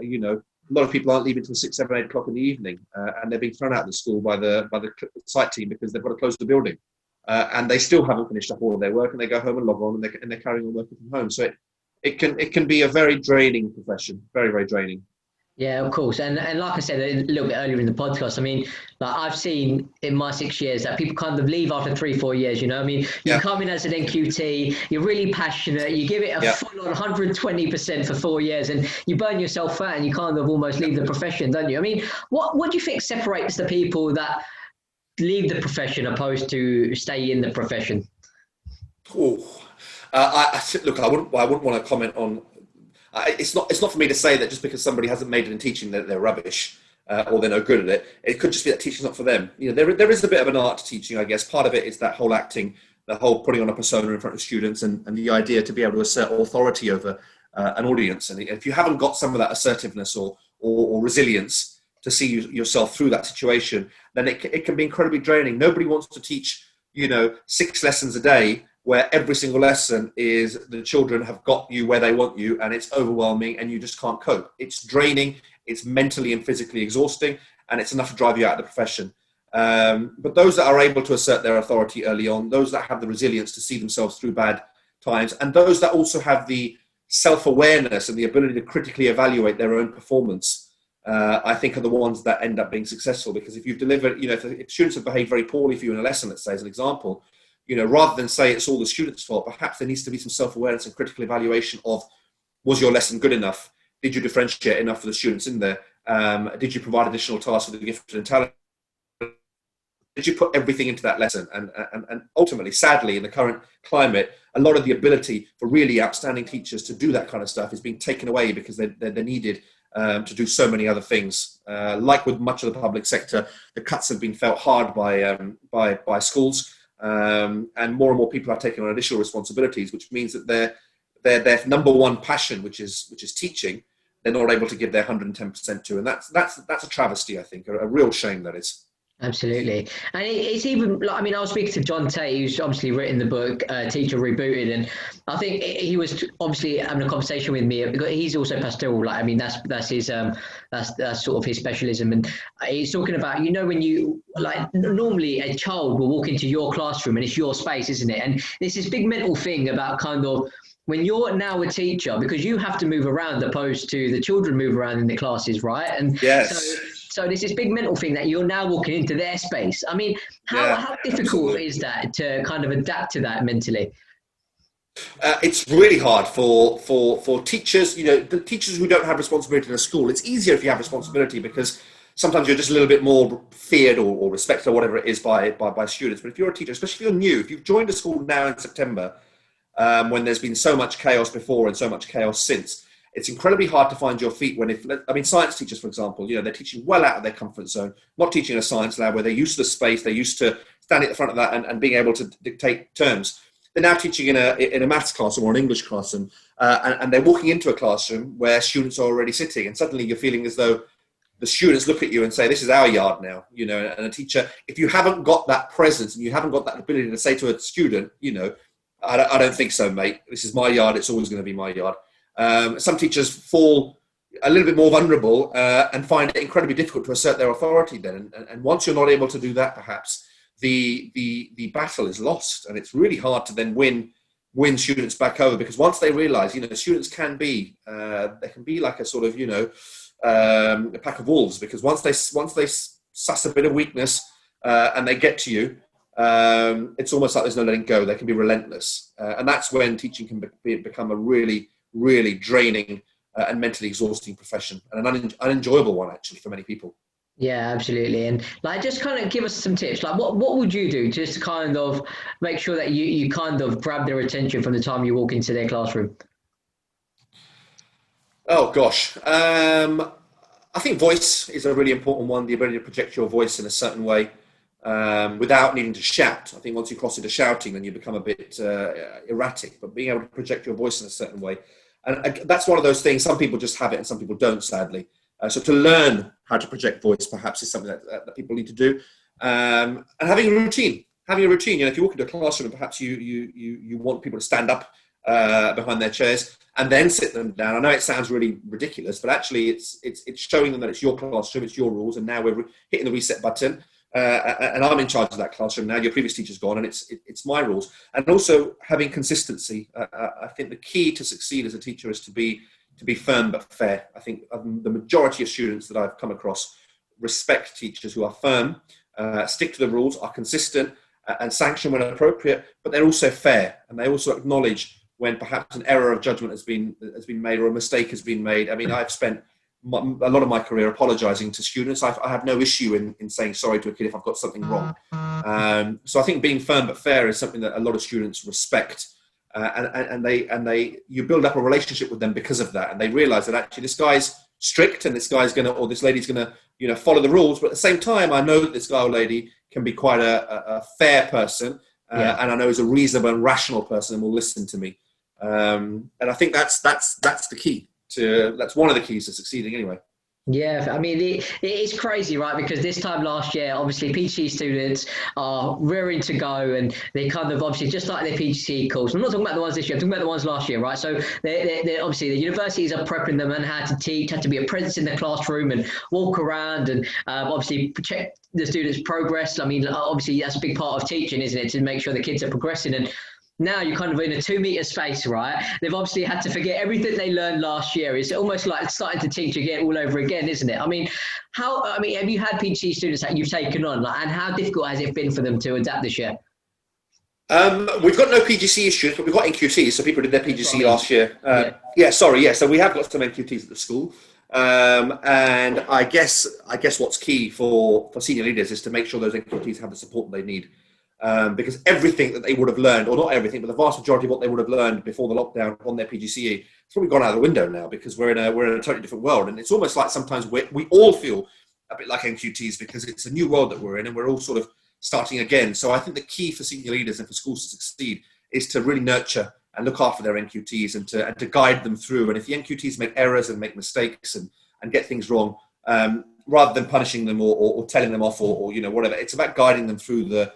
lot of people aren't leaving till 6, 7, 8 o'clock in the evening, and they're being thrown out of the school by the site team because they've got to close the building, and they still haven't finished up all of their work, and they go home and log on, and they're carrying on working from home. So it can be a very draining profession, very, very draining. Yeah, of course. And like I said a little bit earlier in the podcast, I mean, like I've seen in my 6 years that people kind of leave after 3-4 years, I mean, you come in as an NQT, you're really passionate, you give it a full on 120% for 4 years, and you burn yourself out and you kind of almost leave the profession, don't you? I mean, what do you think separates the people that leave the profession opposed to stay in the profession? Oh, look, I wouldn't want to comment on. It's not for me to say that just because somebody hasn't made it in teaching that they're rubbish or they're no good at it. It could just be that teaching's not for them. There is a bit of an art to teaching, I guess. Part of it is that whole acting, the whole putting on a persona in front of students, and the idea to be able to assert authority over an audience. And if you haven't got some of that assertiveness or resilience to see yourself through that situation, then it can be incredibly draining. Nobody wants to teach 6 lessons a day, where every single lesson is the children have got you where they want you, and it's overwhelming and you just can't cope. It's draining, it's mentally and physically exhausting, and it's enough to drive you out of the profession. But those that are able to assert their authority early on, those that have the resilience to see themselves through bad times, and those that also have the self-awareness and the ability to critically evaluate their own performance, I think are the ones that end up being successful. Because if you've delivered, if students have behaved very poorly for you in a lesson, let's say as an example, rather than say it's all the student's fault, perhaps there needs to be some self-awareness and critical evaluation of, was your lesson good enough? Did you differentiate enough for the students in there? Did you provide additional tasks for the gifted and talented? Did you put everything into that lesson? And ultimately, sadly, in the current climate, a lot of the ability for really outstanding teachers to do that kind of stuff is being taken away because they're needed to do so many other things. Like with much of the public sector, the cuts have been felt hard by schools. And more people are taking on additional responsibilities, which means that their number one passion, which is teaching, they're not able to give their 110% to, and that's a travesty. I think a real shame, that is. Absolutely. And it's even like, I mean, I was speaking to John Tate, who's obviously written the book Teacher Rebooted, and I think he was obviously having a conversation with me because he's also pastoral. Like, I mean, that's his that's sort of his specialism, and he's talking about, when you, like, normally a child will walk into your classroom and it's your space, isn't it? And there's this big mental thing about kind of, when you're now a teacher, because you have to move around opposed to the children move around in the classes, right? And yes. So there's this big mental thing that you're now walking into their space. I mean, how difficult is that to kind of adapt to that mentally? It's really hard for teachers, the teachers who don't have responsibility in a school. It's easier if you have responsibility because sometimes you're just a little bit more feared or respected or whatever it is by students. But if you're a teacher, especially if you're new, if you've joined a school now in September, when there's been so much chaos before and so much chaos since, it's incredibly hard to find your feet science teachers, for example, they're teaching well out of their comfort zone, not teaching in a science lab where they're used to the space, they're used to standing at the front of that and being able to dictate terms. They're now teaching in a maths classroom or an English classroom, and they're walking into a classroom where students are already sitting, and suddenly you're feeling as though the students look at you and say, this is our yard now, and a teacher, if you haven't got that presence and you haven't got that ability to say to a student, I don't think so, mate. This is my yard. It's always going to be my yard. Some teachers fall a little bit more vulnerable and find it incredibly difficult to assert their authority then. And once you're not able to do that, perhaps the battle is lost, and it's really hard to then win students back over, because once they realize, students can be they can be like a sort of a pack of wolves, because once they suss a bit of weakness and they get to you, it's almost like there's no letting go. They can be relentless, and that's when teaching can become a really, really draining and mentally exhausting profession, and an unenjoyable one actually for many people. Yeah, absolutely. And just kind of give us some tips. What would you do just to kind of make sure that you kind of grab their attention from the time you walk into their classroom? Oh gosh, I think voice is a really important one. The ability to project your voice in a certain way without needing to shout. I think once you cross into shouting, then you become a bit erratic. But being able to project your voice in a certain way, and that's one of those things. Some people just have it, and some people don't. Sadly, so to learn how to project voice, perhaps, is something that people need to do. And having a routine. If you walk into a classroom and perhaps you want people to stand up behind their chairs and then sit them down. I know it sounds really ridiculous, but actually it's showing them that it's your classroom, it's your rules, and now we're hitting the reset button. And I'm in charge of that classroom now. Your previous teacher's gone, and it's my rules. And also having consistency. I think the key to succeed as a teacher is to be firm but fair. I think the majority of students that I've come across respect teachers who are firm, stick to the rules, are consistent, and sanction when appropriate, but they're also fair, and they also acknowledge when perhaps an error of judgment has been made or a mistake has been made. I mean, I've spent a lot of my career apologising to students. I have no issue in saying sorry to a kid if I've got something wrong. So I think being firm but fair is something that a lot of students respect, and you build up a relationship with them because of that, and they realise that actually this guy's strict and this guy's or this lady's gonna follow the rules, but at the same time I know that this guy or lady can be quite a fair person, and I know he's a reasonable and rational person and will listen to me. And I think that's the key that's one of the keys to succeeding anyway. Yeah, I mean, it is crazy, right? Because this time last year, obviously, PGCE students are rearing to go, and they kind of obviously just started their PGCE course. I'm not talking about the ones this year, I'm talking about the ones last year, right? So they're obviously the universities are prepping them on how to teach, how to be a presence in the classroom and walk around and obviously check the students' progress. I mean, obviously, that's a big part of teaching, isn't it? To make sure the kids are progressing. And now you're kind of in a 2 meter space, right? They've obviously had to forget everything they learned last year. It's almost like starting to teach again all over again, isn't it? I mean, have you had PGCE students that you've taken on, and how difficult has it been for them to adapt this year? We've got no PGCE students, but we've got NQTs, so people did their PGCE last year. So we have got some NQTs at the school. And I guess what's key for senior leaders is to make sure those NQTs have the support they need. Because everything that they would have learned, or not everything, but the vast majority of what they would have learned before the lockdown on their PGCE, it's probably gone out of the window now, because we're in a totally different world. And it's almost like sometimes we all feel a bit like NQTs, because it's a new world that we're in, and we're all sort of starting again. So I think the key for senior leaders and for schools to succeed is to really nurture and look after their NQTs and to guide them through. And if the NQTs make errors and make mistakes and get things wrong, rather than punishing them or telling them off or whatever, it's about guiding them through the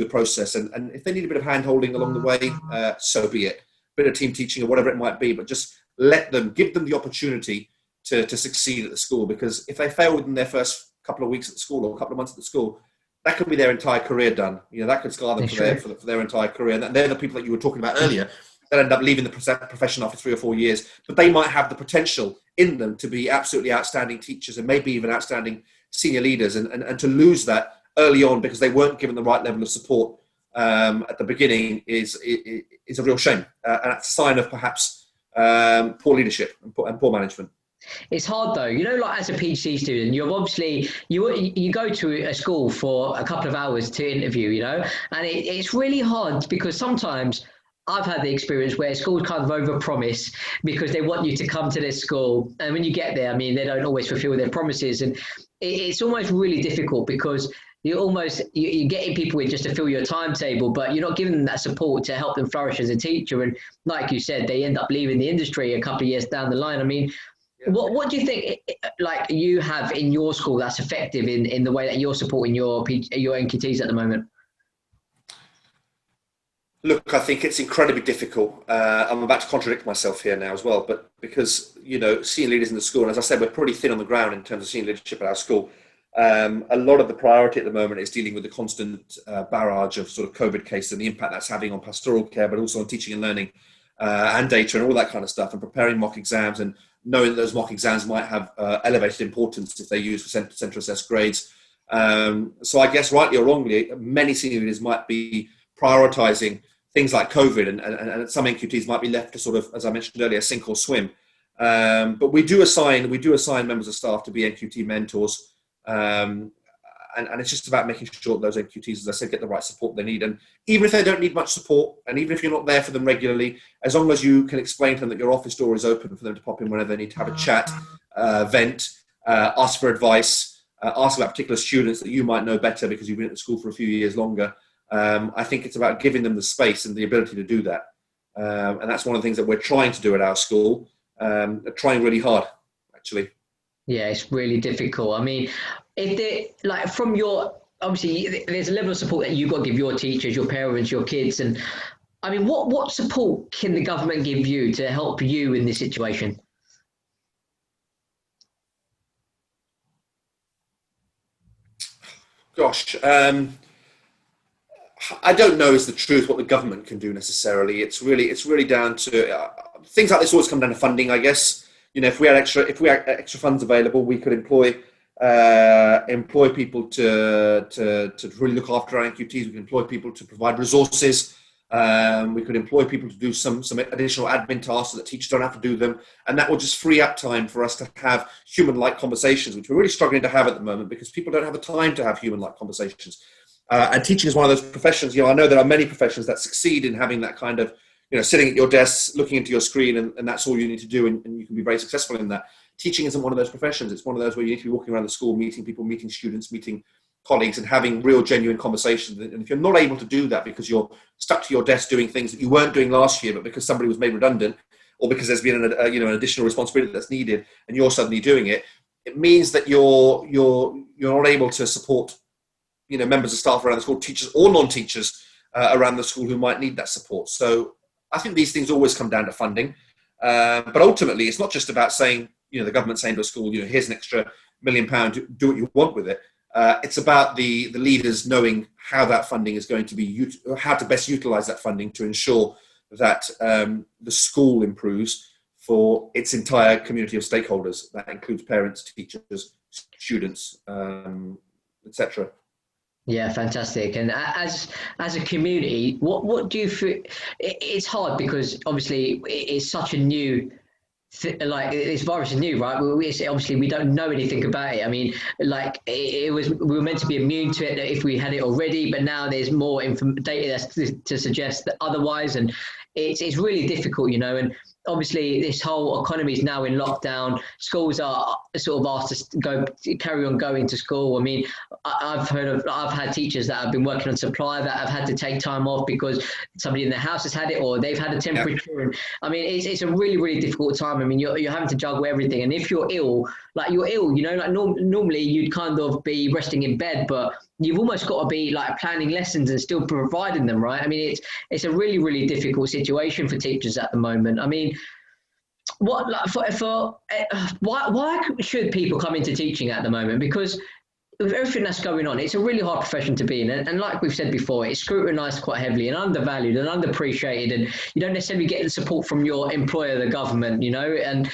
process, and if they need a bit of hand holding along the way, so be it. A bit of team teaching or whatever it might be, but just give them the opportunity to succeed at the school, because if they fail within their first couple of weeks at the school or a couple of months at the school, that could be their entire career done. That could scar them for their entire career. And they're the people that you were talking about earlier that end up leaving the profession after 3 or 4 years, but they might have the potential in them to be absolutely outstanding teachers and maybe even outstanding senior leaders, and to lose that early on because they weren't given the right level of support at the beginning is a real shame, and that's a sign of perhaps poor leadership and poor management. It's hard though, like as a PhD student, you've obviously, you go to a school for a couple of hours to interview, and it's really hard because sometimes I've had the experience where schools kind of overpromise because they want you to come to their school, and when you get there, I mean, they don't always fulfill their promises, and it's almost really difficult because you're getting people in just to fill your timetable, but you're not giving them that support to help them flourish as a teacher. And like you said, they end up leaving the industry a couple of years down the line. I mean, what do you think, like, you have in your school that's effective in the way that you're supporting your NQTs at the moment? Look, I think it's incredibly difficult. I'm about to contradict myself here now as well, but because, senior leaders in the school, and as I said, we're pretty thin on the ground in terms of senior leadership at our school. A lot of the priority at the moment is dealing with the constant barrage of sort of COVID cases and the impact that's having on pastoral care, but also on teaching and learning and data and all that kind of stuff, and preparing mock exams and knowing that those mock exams might have elevated importance if they're used for central assessed grades. So I guess rightly or wrongly, many senior leaders might be prioritising things like COVID, and some NQTs might be left to sort of, as I mentioned earlier, sink or swim. But we do assign members of staff to be NQT mentors. And it's just about making sure that those NQTs, as I said, get the right support they need. And even if they don't need much support, and even if you're not there for them regularly, as long as you can explain to them that your office door is open for them to pop in whenever they need to have a chat, vent, ask for advice, ask about particular students that you might know better because you've been at the school for a few years longer. I think it's about giving them the space and the ability to do that. And that's one of the things that we're trying to do at our school, trying really hard, actually. Yeah, it's really difficult. I mean, if they like from your, obviously there's a level of support that you've got to give your teachers, your parents, your kids, and I mean, what support can the government give you to help you in this situation? Gosh, I don't know is the truth what the government can do necessarily. It's really down to things like this. Always come down to funding, I guess. If we had extra funds available, we could employ people to really look after our NQTs. We could employ people to provide resources. We could employ people to do some additional admin tasks so that teachers don't have to do them, and that will just free up time for us to have human-like conversations, which we're really struggling to have at the moment because people don't have the time to have human-like conversations. And teaching is one of those professions. I know there are many professions that succeed in having that kind of, sitting at your desk, looking into your screen, and that's all you need to do, and you can be very successful in that. Teaching isn't one of those professions. It's one of those where you need to be walking around the school, meeting people, meeting students, meeting colleagues, and having real, genuine conversations. And if you're not able to do that because you're stuck to your desk doing things that you weren't doing last year, but because somebody was made redundant, or because there's been an additional responsibility that's needed, and you're suddenly doing it, it means that you're not able to support members of staff around the school, teachers or non-teachers around the school who might need that support. So I think these things always come down to funding. But ultimately, it's not just about saying, the government saying to a school, here's an extra £1 million, do what you want with it. It's about the leaders knowing how that funding is going to be, how to best utilise that funding to ensure that the school improves for its entire community of stakeholders. That includes parents, teachers, students, etc. Yeah, fantastic. And as a community, what do you feel? It's hard because obviously it's such a new, like this virus is new, right? Obviously we don't know anything about it. I mean, like we were meant to be immune to it if we had it already, but now there's more data to suggest that otherwise, and it's really difficult, and obviously this whole economy is now in lockdown. Schools are sort of asked to carry on going to school. I mean, I've had teachers that have been working on supply that have had to take time off because somebody in their house has had it or they've had a temperature. Yeah. And I mean, it's a really, really difficult time. I mean, you're having to juggle everything. And if you're ill, like normally you'd kind of be resting in bed, but you've almost got to be like planning lessons and still providing them, right? I mean, it's a really, really difficult situation for teachers at the moment. I mean, why should people come into teaching at the moment? Because with everything that's going on, it's a really hard profession to be in. And like we've said before, it's scrutinised quite heavily and undervalued and underappreciated. And you don't necessarily get the support from your employer, the government, and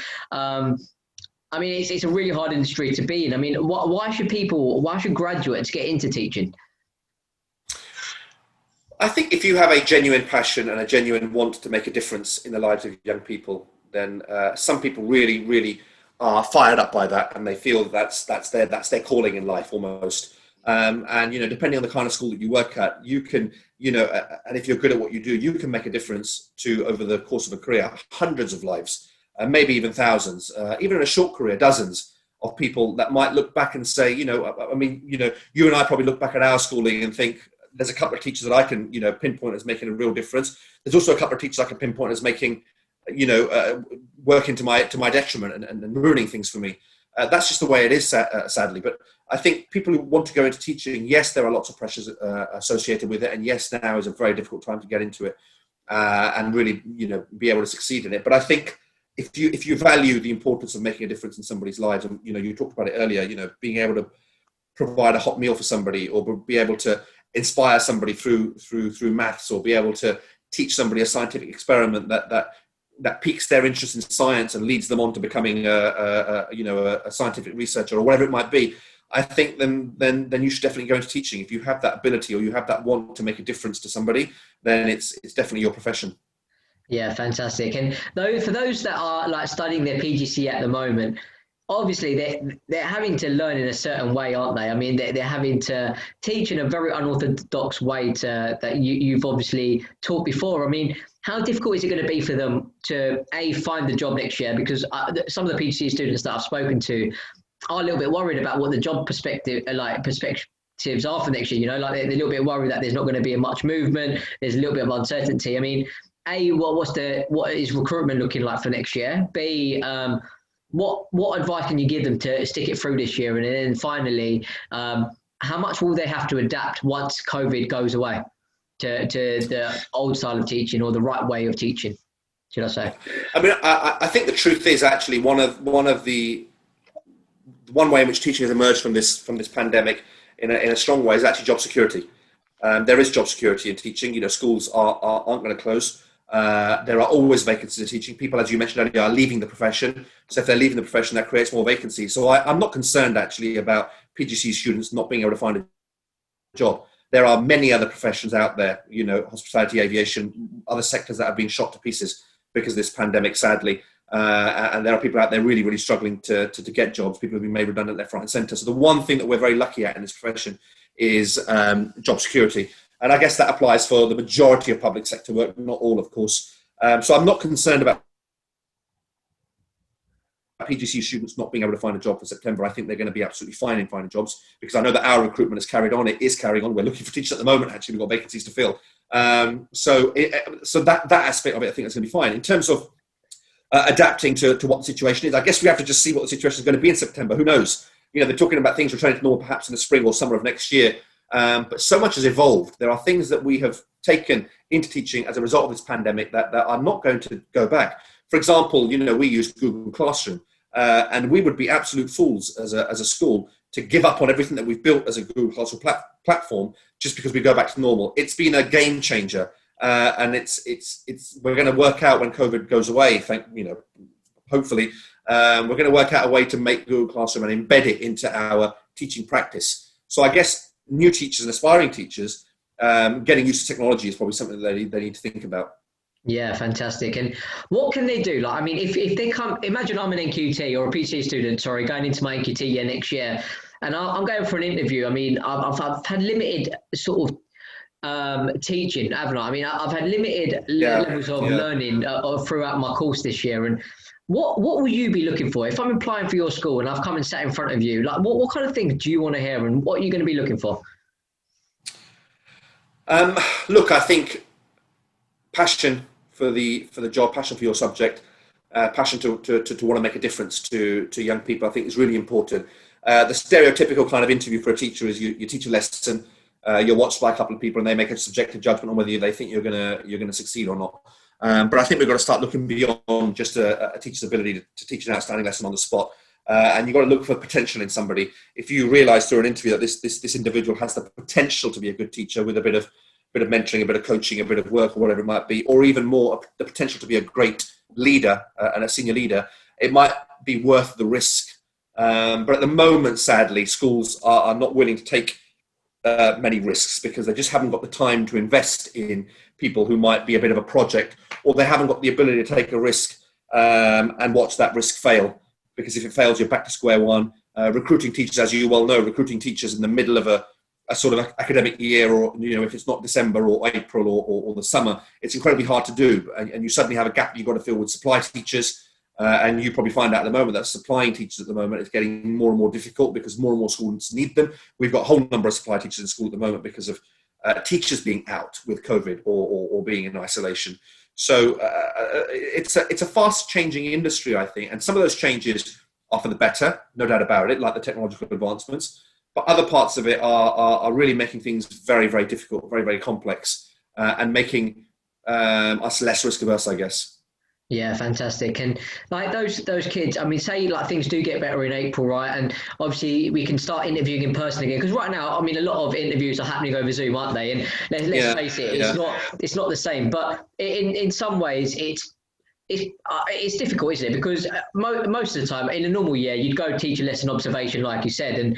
I mean, it's a really hard industry to be in. I mean, why should graduates get into teaching? I think if you have a genuine passion and a genuine want to make a difference in the lives of young people, then some people really, really are fired up by that, and they feel that's their calling in life almost. And depending on the kind of school that you work at, you can, and if you're good at what you do, you can make a difference to, over the course of a career, hundreds of lives, maybe even thousands, even in a short career, dozens of people that might look back and say, you and I probably look back at our schooling and think, there's a couple of teachers that I can, pinpoint as making a real difference. There's also a couple of teachers I can pinpoint as making, working to my detriment and ruining things for me. That's just the way it is, sadly. But I think people who want to go into teaching, yes, there are lots of pressures associated with it, and yes, now is a very difficult time to get into it and really, be able to succeed in it. But I think if you value the importance of making a difference in somebody's lives, and you talked about it earlier, being able to provide a hot meal for somebody, or be able to inspire somebody through maths, or be able to teach somebody a scientific experiment that piques their interest in science and leads them on to becoming a scientific researcher or whatever it might be. I think then you should definitely go into teaching. If you have that ability or you have that want to make a difference to somebody, then it's definitely your profession. Yeah, fantastic. And for those that are like studying their PGC at the moment, obviously they're having to learn in a certain way, aren't they? I mean, they're having to teach in a very unorthodox way that you've obviously taught before. I mean, how difficult is it going to be for them to find the job next year? Because some of the PGC students that I've spoken to are a little bit worried about what the job perspectives are for next year. Like they're a little bit worried that there's not going to be much movement. There's a little bit of uncertainty. I mean, what is recruitment looking like for next year? B, what advice can you give them to stick it through this year? And then finally, how much will they have to adapt once COVID goes away to the old style of teaching, or the right way of teaching, should I say? I mean, I think the truth is actually one way in which teaching has emerged from this pandemic in a strong way is actually job security. There is job security in teaching. Schools aren't going to close. There are always vacancies in teaching. People, as you mentioned earlier, are leaving the profession. So if they're leaving the profession, that creates more vacancies. So I'm not concerned actually about PGC students not being able to find a job. There are many other professions out there, hospitality, aviation, other sectors that have been shot to pieces because of this pandemic, sadly. And there are people out there really, really struggling to get jobs. People have been made redundant left, right and centre. So the one thing that we're very lucky at in this profession is job security. And I guess that applies for the majority of public sector work, not all, of course. So I'm not concerned about PGC students not being able to find a job for September. I think they're going to be absolutely fine in finding jobs, because I know that our recruitment has carried on. It is carrying on. We're looking for teachers at the moment. Actually, we've got vacancies to fill. So that aspect of it, I think, is going to be fine. In terms of adapting to what the situation is, I guess we have to just see what the situation is going to be in September. Who knows? They're talking about things returning to normal perhaps in the spring or summer of next year. But so much has evolved. There are things that we have taken into teaching as a result of this pandemic that are not going to go back. For example, we use Google Classroom, and we would be absolute fools as a school to give up on everything that we've built as a Google Classroom platform just because we go back to normal. It's been a game changer, and we're going to work out when COVID goes away. Hopefully, we're going to work out a way to make Google Classroom and embed it into our teaching practice. So I guess new teachers and aspiring teachers getting used to technology is probably something that they need to think about. Yeah, fantastic. And what can they do? Like, I mean, if they come, imagine I'm an NQT or a PhD student, going into my NQT year next year, and I'm going for an interview. I mean, I've had limited sort of teaching, haven't I? I mean, I've had limited levels of learning throughout my course this year. And what will you be looking for? If I'm applying for your school and I've come and sat in front of you, like what kind of things do you want to hear, and what are you going to be looking for? Look, I think passion for the job, passion for your subject, passion to want to make a difference to young people, I think is really important. The stereotypical kind of interview for a teacher is you teach a lesson, you're watched by a couple of people, and they make a subjective judgment on whether they think you're gonna succeed or not. But I think we've got to start looking beyond just a teacher's ability to teach an outstanding lesson on the spot. And you've got to look for potential in somebody. If you realise through an interview that this individual has the potential to be a good teacher with a bit of mentoring, a bit of coaching, a bit of work, or whatever it might be, or even more, the potential to be a great leader and a senior leader, it might be worth the risk. But at the moment, sadly, schools are not willing to take many risks because they just haven't got the time to invest in people who might be a bit of a project, or they haven't got the ability to take a risk and watch that risk fail. Because if it fails, you're back to square one. Recruiting teachers, as you well know, recruiting teachers in the middle of a sort of academic year, or if it's not December or April or the summer, it's incredibly hard to do. And you suddenly have a gap you've got to fill with supply teachers. And you probably find out at the moment that supplying teachers at the moment is getting more and more difficult because more and more students need them. We've got a whole number of supply teachers in school at the moment because of teachers being out with COVID or being in isolation. So it's a fast changing industry, I think. And some of those changes are for the better, no doubt about it, like the technological advancements. But other parts of it are really making things very, very difficult, very, very complex, and making us less risk averse, I guess. Yeah, fantastic. And like those kids, I mean, say like things do get better in April, right? And obviously we can start interviewing in person again. Because right now, I mean, a lot of interviews are happening over Zoom, aren't they? And let's face it, it's not the same. But in some ways, it's difficult, isn't it? Because most of the time, in a normal year, you'd go teach a lesson observation, like you said, and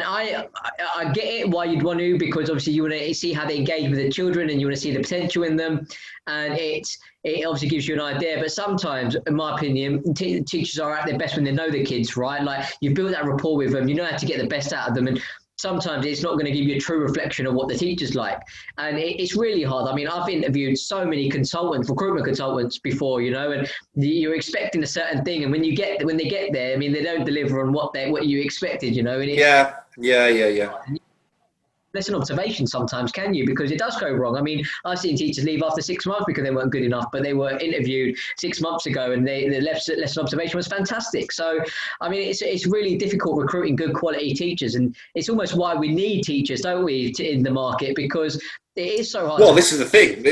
I get it why you'd want to, because obviously you want to see how they engage with the children and you want to see the potential in them, and it obviously gives you an idea. But sometimes, in my opinion, teachers are at their best when they know the kids, right? Like you've built that rapport with them, you know how to get the best out of them, and sometimes it's not going to give you a true reflection of what the teacher's like. And it's really hard. I mean, I've interviewed so many recruitment consultants before, and you're expecting a certain thing. And when they get there, I mean, they don't deliver on what you expected, and Yeah. lesson observation sometimes, can you? Because it does go wrong. I mean, I've seen teachers leave after 6 months because they weren't good enough, but they were interviewed 6 months ago and the lesson observation was fantastic. So, I mean, it's really difficult recruiting good quality teachers, and it's almost why we need teachers, don't we, in the market, because it is so hard. Well, this is the thing.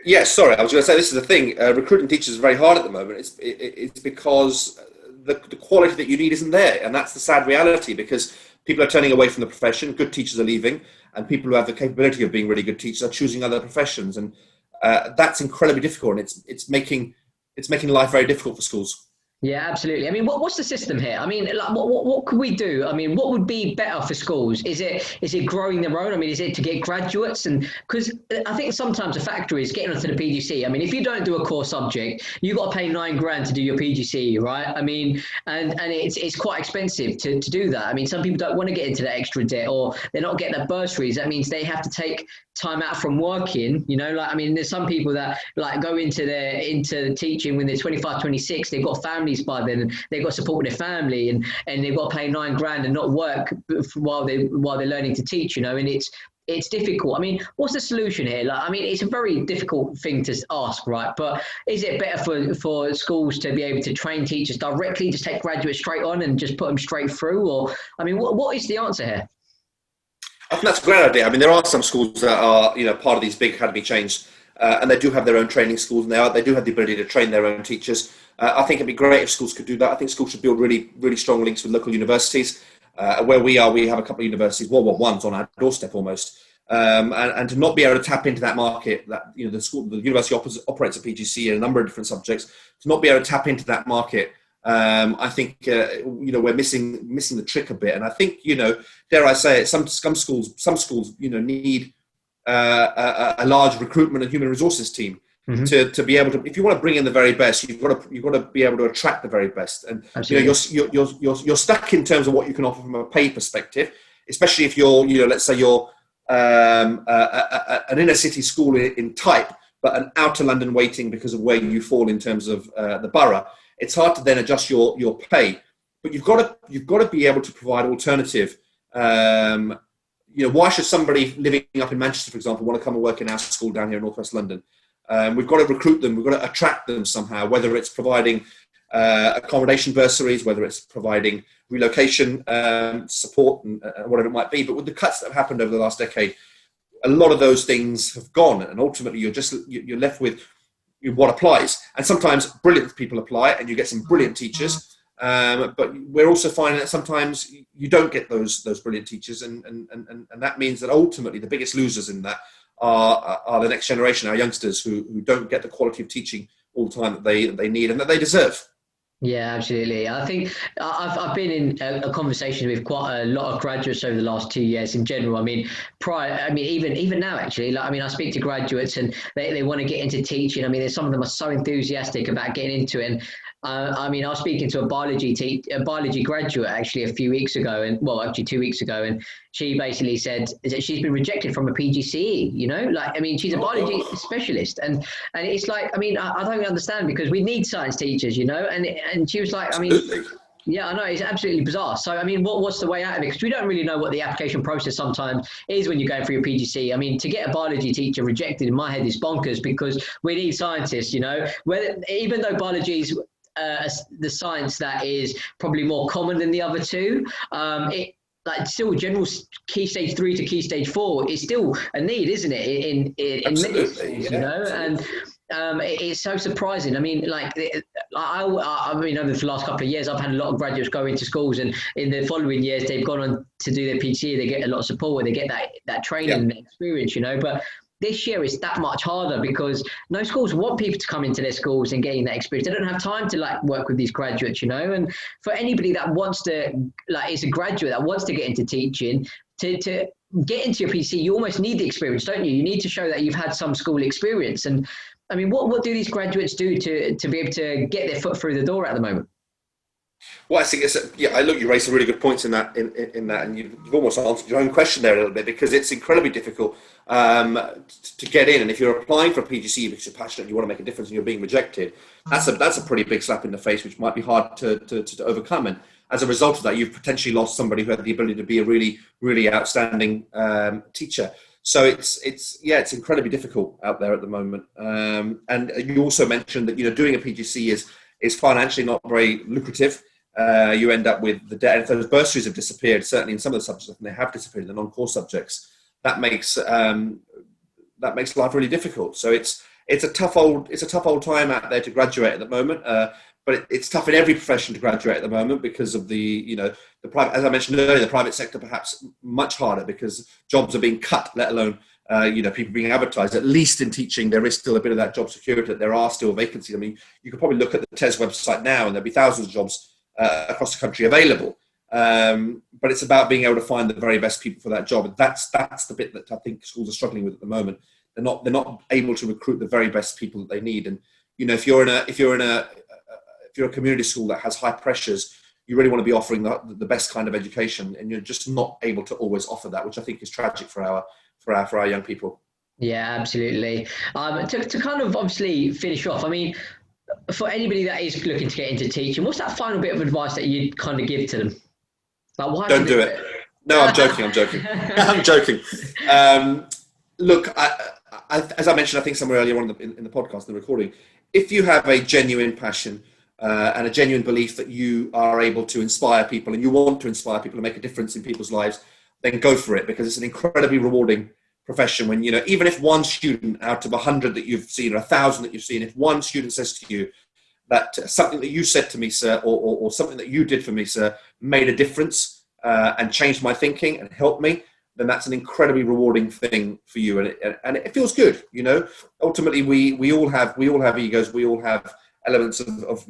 Yes, sorry, I was going to say this is the thing. Recruiting teachers is very hard at the moment. It's because the quality that you need isn't there, and that's the sad reality, because people are turning away from the profession. Good teachers are leaving, and people who have the capability of being really good teachers are choosing other professions, and that's incredibly difficult. And it's making life very difficult for schools. Yeah, absolutely. I mean, what's the system here? I mean, like, what could we do? I mean, what would be better for schools? Is it growing their own? I mean, is it to get graduates? And because I think sometimes a factor is getting onto the PGC. I mean, if you don't do a core subject, you got to pay $9,000 to do your PGC, right? I mean, and it's quite expensive to do that. I mean, some people don't want to get into that extra debt, or they're not getting their bursaries. That means they have to take time out from working, like, I mean, there's some people that like go into teaching when they're 25, 26, they've got families by then, and they've got to support their family, and they've got to pay $9,000 and not work while they're learning to teach, and it's difficult. I mean, what's the solution here? Like, I mean, it's a very difficult thing to ask, right? But is it better for schools to be able to train teachers directly, just take graduates straight on and just put them straight through? Or, I mean, what is the answer here? I think that's a great idea. I mean, there are some schools that are, part of these big academy chains, and they do have their own training schools, and they do have the ability to train their own teachers. I think it'd be great if schools could do that. I think schools should build really, really strong links with local universities. Where we are, we have a couple of universities, one's on our doorstep almost, and to not be able to tap into that market, that the university operates a PGC in a number of different subjects, to not be able to tap into that market. I think we're missing the trick a bit, and I think dare I say it, some schools need a large recruitment and human resources team to be able to. If you want to bring in the very best, you've got to be able to attract the very best, and you're stuck in terms of what you can offer from a pay perspective, especially if you're let's say you're an inner city school in type, but an outer London weighting because of where you fall in terms of the borough. It's hard to then adjust your pay, but you've got to be able to provide alternative. Why should somebody living up in Manchester, for example, want to come and work in our school down here in Northwest London? We've got to recruit them. We've got to attract them somehow, whether it's providing accommodation bursaries, whether it's providing relocation support, and whatever it might be. But with the cuts that have happened over the last decade, a lot of those things have gone, and ultimately you're left with what applies. And sometimes brilliant people apply, and you get some brilliant teachers. But we're also finding that sometimes you don't get those brilliant teachers, and that means that ultimately the biggest losers in that are the next generation, our youngsters, who don't get the quality of teaching all the time that they need and that they deserve. Yeah, absolutely. I think I've been in a conversation with quite a lot of graduates over the last 2 years in general. I mean, even now actually, like, I mean, I speak to graduates and they want to get into teaching. I mean, there's some of them are so enthusiastic about getting into it. And I mean, I was speaking to a biology graduate actually a few weeks ago, and well, actually 2 weeks ago, and she basically said that she's been rejected from a PGCE. You know, like I mean, she's a Oh biology gosh, specialist, and it's like, I mean, I don't understand because we need science teachers, you know, and she was like, I mean, absolutely. yeah, I know it's absolutely bizarre. So, I mean, what's the way out of it? Because we don't really know what the application process sometimes is when you're going through your PGC. I mean, to get a biology teacher rejected in my head is bonkers because we need scientists, you know, whether, even though biology is the science that is probably more common than the other two, it like still general key stage 3 to key stage 4 is still a need, isn't it? In many Absolutely, schools, you yeah, know, and absolutely. it's so surprising. I mean, like, I mean, over the last couple of years, I've had a lot of graduates go into schools, and in the following years, they've gone on to do their PhD. They get a lot of support, where they get that training Yeah, and experience, you know. But this year it's that much harder because no schools want people to come into their schools and gain that experience. They don't have time to like work with these graduates, you know. And for anybody that wants to, like, is a graduate that wants to get into teaching, to get into your PC, you almost need the experience, don't you? You need to show that you've had some school experience. And I mean, what do these graduates do to be able to get their foot through the door at the moment? well, I think it's yeah. I look, you raised some really good points in that in that, and you've almost answered your own question there a little bit because it's incredibly difficult to get in. And if you're applying for a PGC because you're passionate, and you want to make a difference, and you're being rejected, that's a pretty big slap in the face, which might be hard to overcome. And as a result of that, you've potentially lost somebody who had the ability to be a really outstanding teacher. So it's incredibly difficult out there at the moment. And you also mentioned that doing a PGC is financially not very lucrative. You end up with the debt. And if those bursaries have disappeared, certainly in some of the subjects, and they have disappeared in the non-core subjects, that makes life really difficult. So it's a tough old time out there to graduate at the moment. But it's tough in every profession to graduate at the moment because of the private, as I mentioned earlier, the private sector perhaps much harder because jobs are being cut, let alone people being advertised. At least in teaching, there is still a bit of that job security. That there are still vacancies. I mean, you could probably look at the TES website now, and there'll be thousands of jobs across the country available. But it's about being able to find the very best people for that job. And that's the bit that I think schools are struggling with at the moment. They're not able to recruit the very best people that they need. And if you're a community school that has high pressures, you really want to be offering the best kind of education, and you're just not able to always offer that, which I think is tragic for our young people. Yeah, absolutely. To kind of obviously finish off, I mean, for anybody that is looking to get into teaching, what's that final bit of advice that you'd kind of give to them? Like, why should Don't they do do it. No, I'm joking. I'm joking. I'm it? joking. Look, as I mentioned, I think somewhere earlier on in the podcast, the recording, if you have a genuine passion and a genuine belief that you are able to inspire people and you want to inspire people and make a difference in people's lives, then go for it, because it's an incredibly rewarding profession when, even if one student out of 100 that you've seen or 1,000 that you've seen, if one student says to you that something that you said to me, sir, or something that you did for me, sir, made a difference and changed my thinking and helped me, then that's an incredibly rewarding thing for you, and it feels good. Ultimately, we all have egos, we all have elements of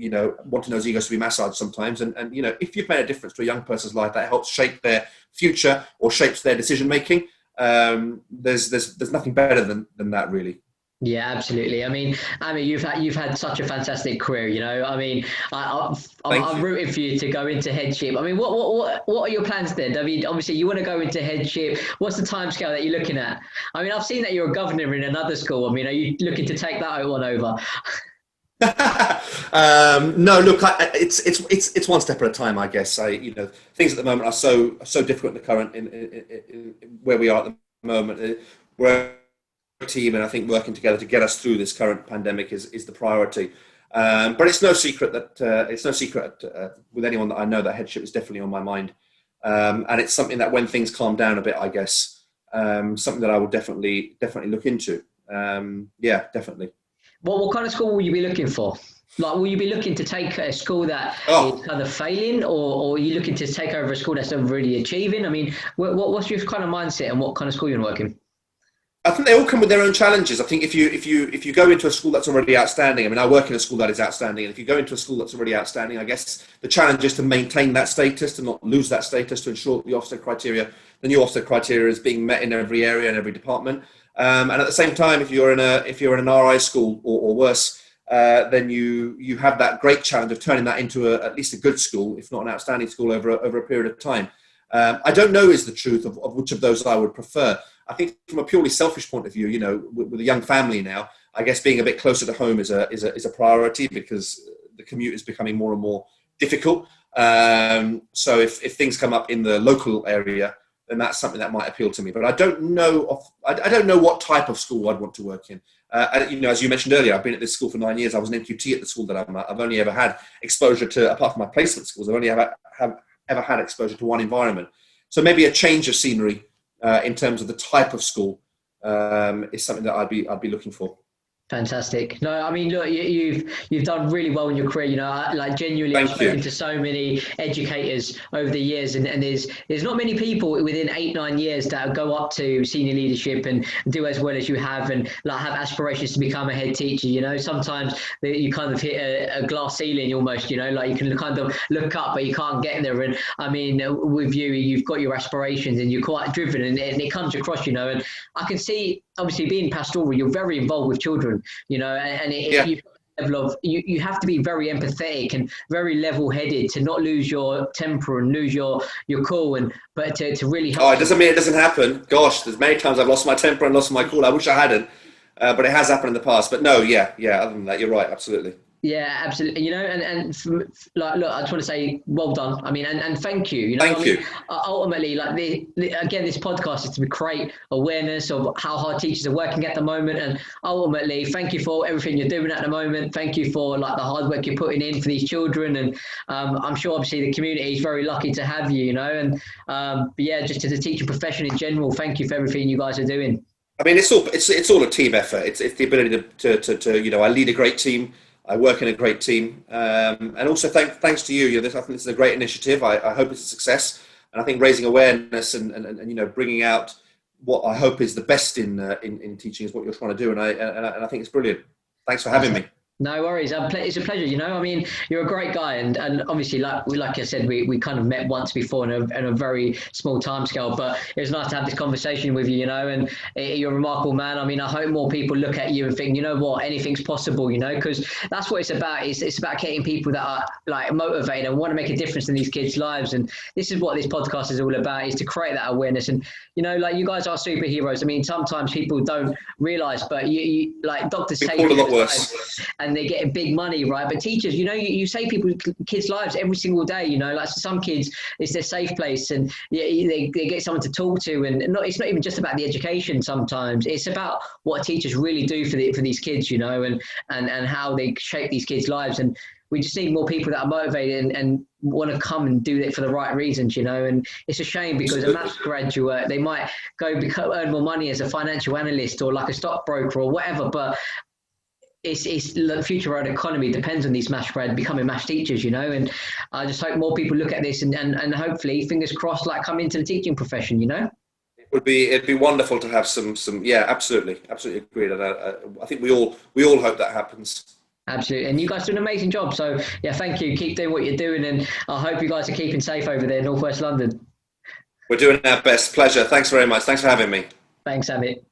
wanting those egos to be massaged sometimes, and if you've made a difference to a young person's life that helps shape their future or shapes their decision making, there's nothing better than that, really. Yeah, absolutely. I mean, you've had such a fantastic career. I mean, Thank I'm you. rooting for you to go into headship. I mean, what are your plans then? I mean, obviously, you want to go into headship. What's the timescale that you're looking at? I mean, I've seen that you're a governor in another school. I mean, are you looking to take that one over? No, look, it's one step at a time, I guess. Things at the moment are so difficult in the current in where we are at the moment. We're a team, and I think working together to get us through this current pandemic is the priority. But it's no secret that with anyone that I know that headship is definitely on my mind, and it's something that when things calm down a bit, I guess, something that I will definitely look into. Yeah, definitely. What kind of school will you be looking for? Like, will you be looking to take a school that is Oh, kind of failing, or are you looking to take over a school that's not really achieving? I mean, what's your kind of mindset and what kind of school you're working? I think they all come with their own challenges. I think if you go into a school that's already outstanding, I mean, I work in a school that is outstanding, and if you go into a school that's already outstanding, I guess the challenge is to maintain that status, to not lose that status, to ensure the Ofsted criteria, the new Ofsted criteria, is being met in every area and every department. And at the same time, if you're in an RI school or worse, then you have that great challenge of turning that into at least a good school, if not an outstanding school, over a period of time. I don't know is the truth of which of those I would prefer. I think from a purely selfish point of view, you know, with a young family now, I guess being a bit closer to home is a priority, because the commute is becoming more and more difficult. So if things come up in the local area, then that's something that might appeal to me. But I don't know what type of school I'd want to work in. You know, as you mentioned earlier, I've been at this school for 9 years. I was an MQT at the school that I'm at. I've only ever had exposure to, apart from my placement schools, I've only ever had exposure to one environment. So maybe a change of scenery in terms of the type of school is something that I'd be looking for. Fantastic. No, I mean, look, you've done really well in your career. You know, like genuinely, I've spoken to so many educators over the years, and there's not many people within 8-9 years that go up to senior leadership and do as well as you have, and like have aspirations to become a head teacher. You know, sometimes you kind of hit a glass ceiling almost. You know, like you can kind of look up, but you can't get there. And I mean, with you, you've got your aspirations, and you're quite driven, and it comes across. You know, and I can see, obviously, being pastoral, you're very involved with children, you know, and you've got a level of, you have to be very empathetic and very level-headed to not lose your temper and lose your cool, but to really help. Oh, it doesn't mean it doesn't happen. Gosh, there's many times I've lost my temper and lost my cool. I wish I hadn't, but it has happened in the past. But no, yeah. Other than that, you're right, absolutely. Yeah, absolutely. You know, and like, look, I just want to say, well done. I mean, and thank you. You know, Thank you. Ultimately, like again, this podcast is to create awareness of how hard teachers are working at the moment, and ultimately, thank you for everything you're doing at the moment. Thank you for like the hard work you're putting in for these children, and I'm sure obviously the community is very lucky to have you. You know, and but yeah, just as a teaching profession in general, thank you for everything you guys are doing. I mean, it's all a team effort. It's the ability to you know, I lead a great team. I work in a great team, and also thanks to you. I think this is a great initiative. I hope it's a success, and I think raising awareness and you know, bringing out what I hope is the best in teaching is what you're trying to do, and I think it's brilliant. Thanks for having me. No worries. It's a pleasure. You know, I mean, you're a great guy, and obviously, like I said, we kind of met once before in a very small time scale, but it was nice to have this conversation with you. You know, and you're a remarkable man. I mean, I hope more people look at you and think, you know what, anything's possible. You know, because that's what it's about. It's about getting people that are like motivated and want to make a difference in these kids' lives. And this is what this podcast is all about: is to create that awareness. And you know, like, you guys are superheroes. I mean, sometimes people don't realize, but you like doctors say a lot worse. And they're getting big money, right? But teachers, you know, you save kids' lives every single day. You know, like some kids, it's their safe place, and they get someone to talk to. And it's not even just about the education. Sometimes it's about what teachers really do for these kids, you know, and how they shape these kids' lives. And we just need more people that are motivated and want to come and do it for the right reasons, you know. And it's a shame, because a maths graduate, they might earn more money as a financial analyst or like a stockbroker or whatever, but it's the future of our economy depends on these maths grads becoming maths teachers, you know. And I just hope more people look at this and hopefully, fingers crossed, like, come into the teaching profession, you know. It'd be wonderful to have some yeah, absolutely agreed. And I think we all hope that happens. Absolutely. And you guys do an amazing job. So yeah, thank you. Keep doing what you're doing, and I hope you guys are keeping safe over there in Northwest London. We're doing our best. Pleasure. Thanks very much. Thanks for having me. Thanks, Amit.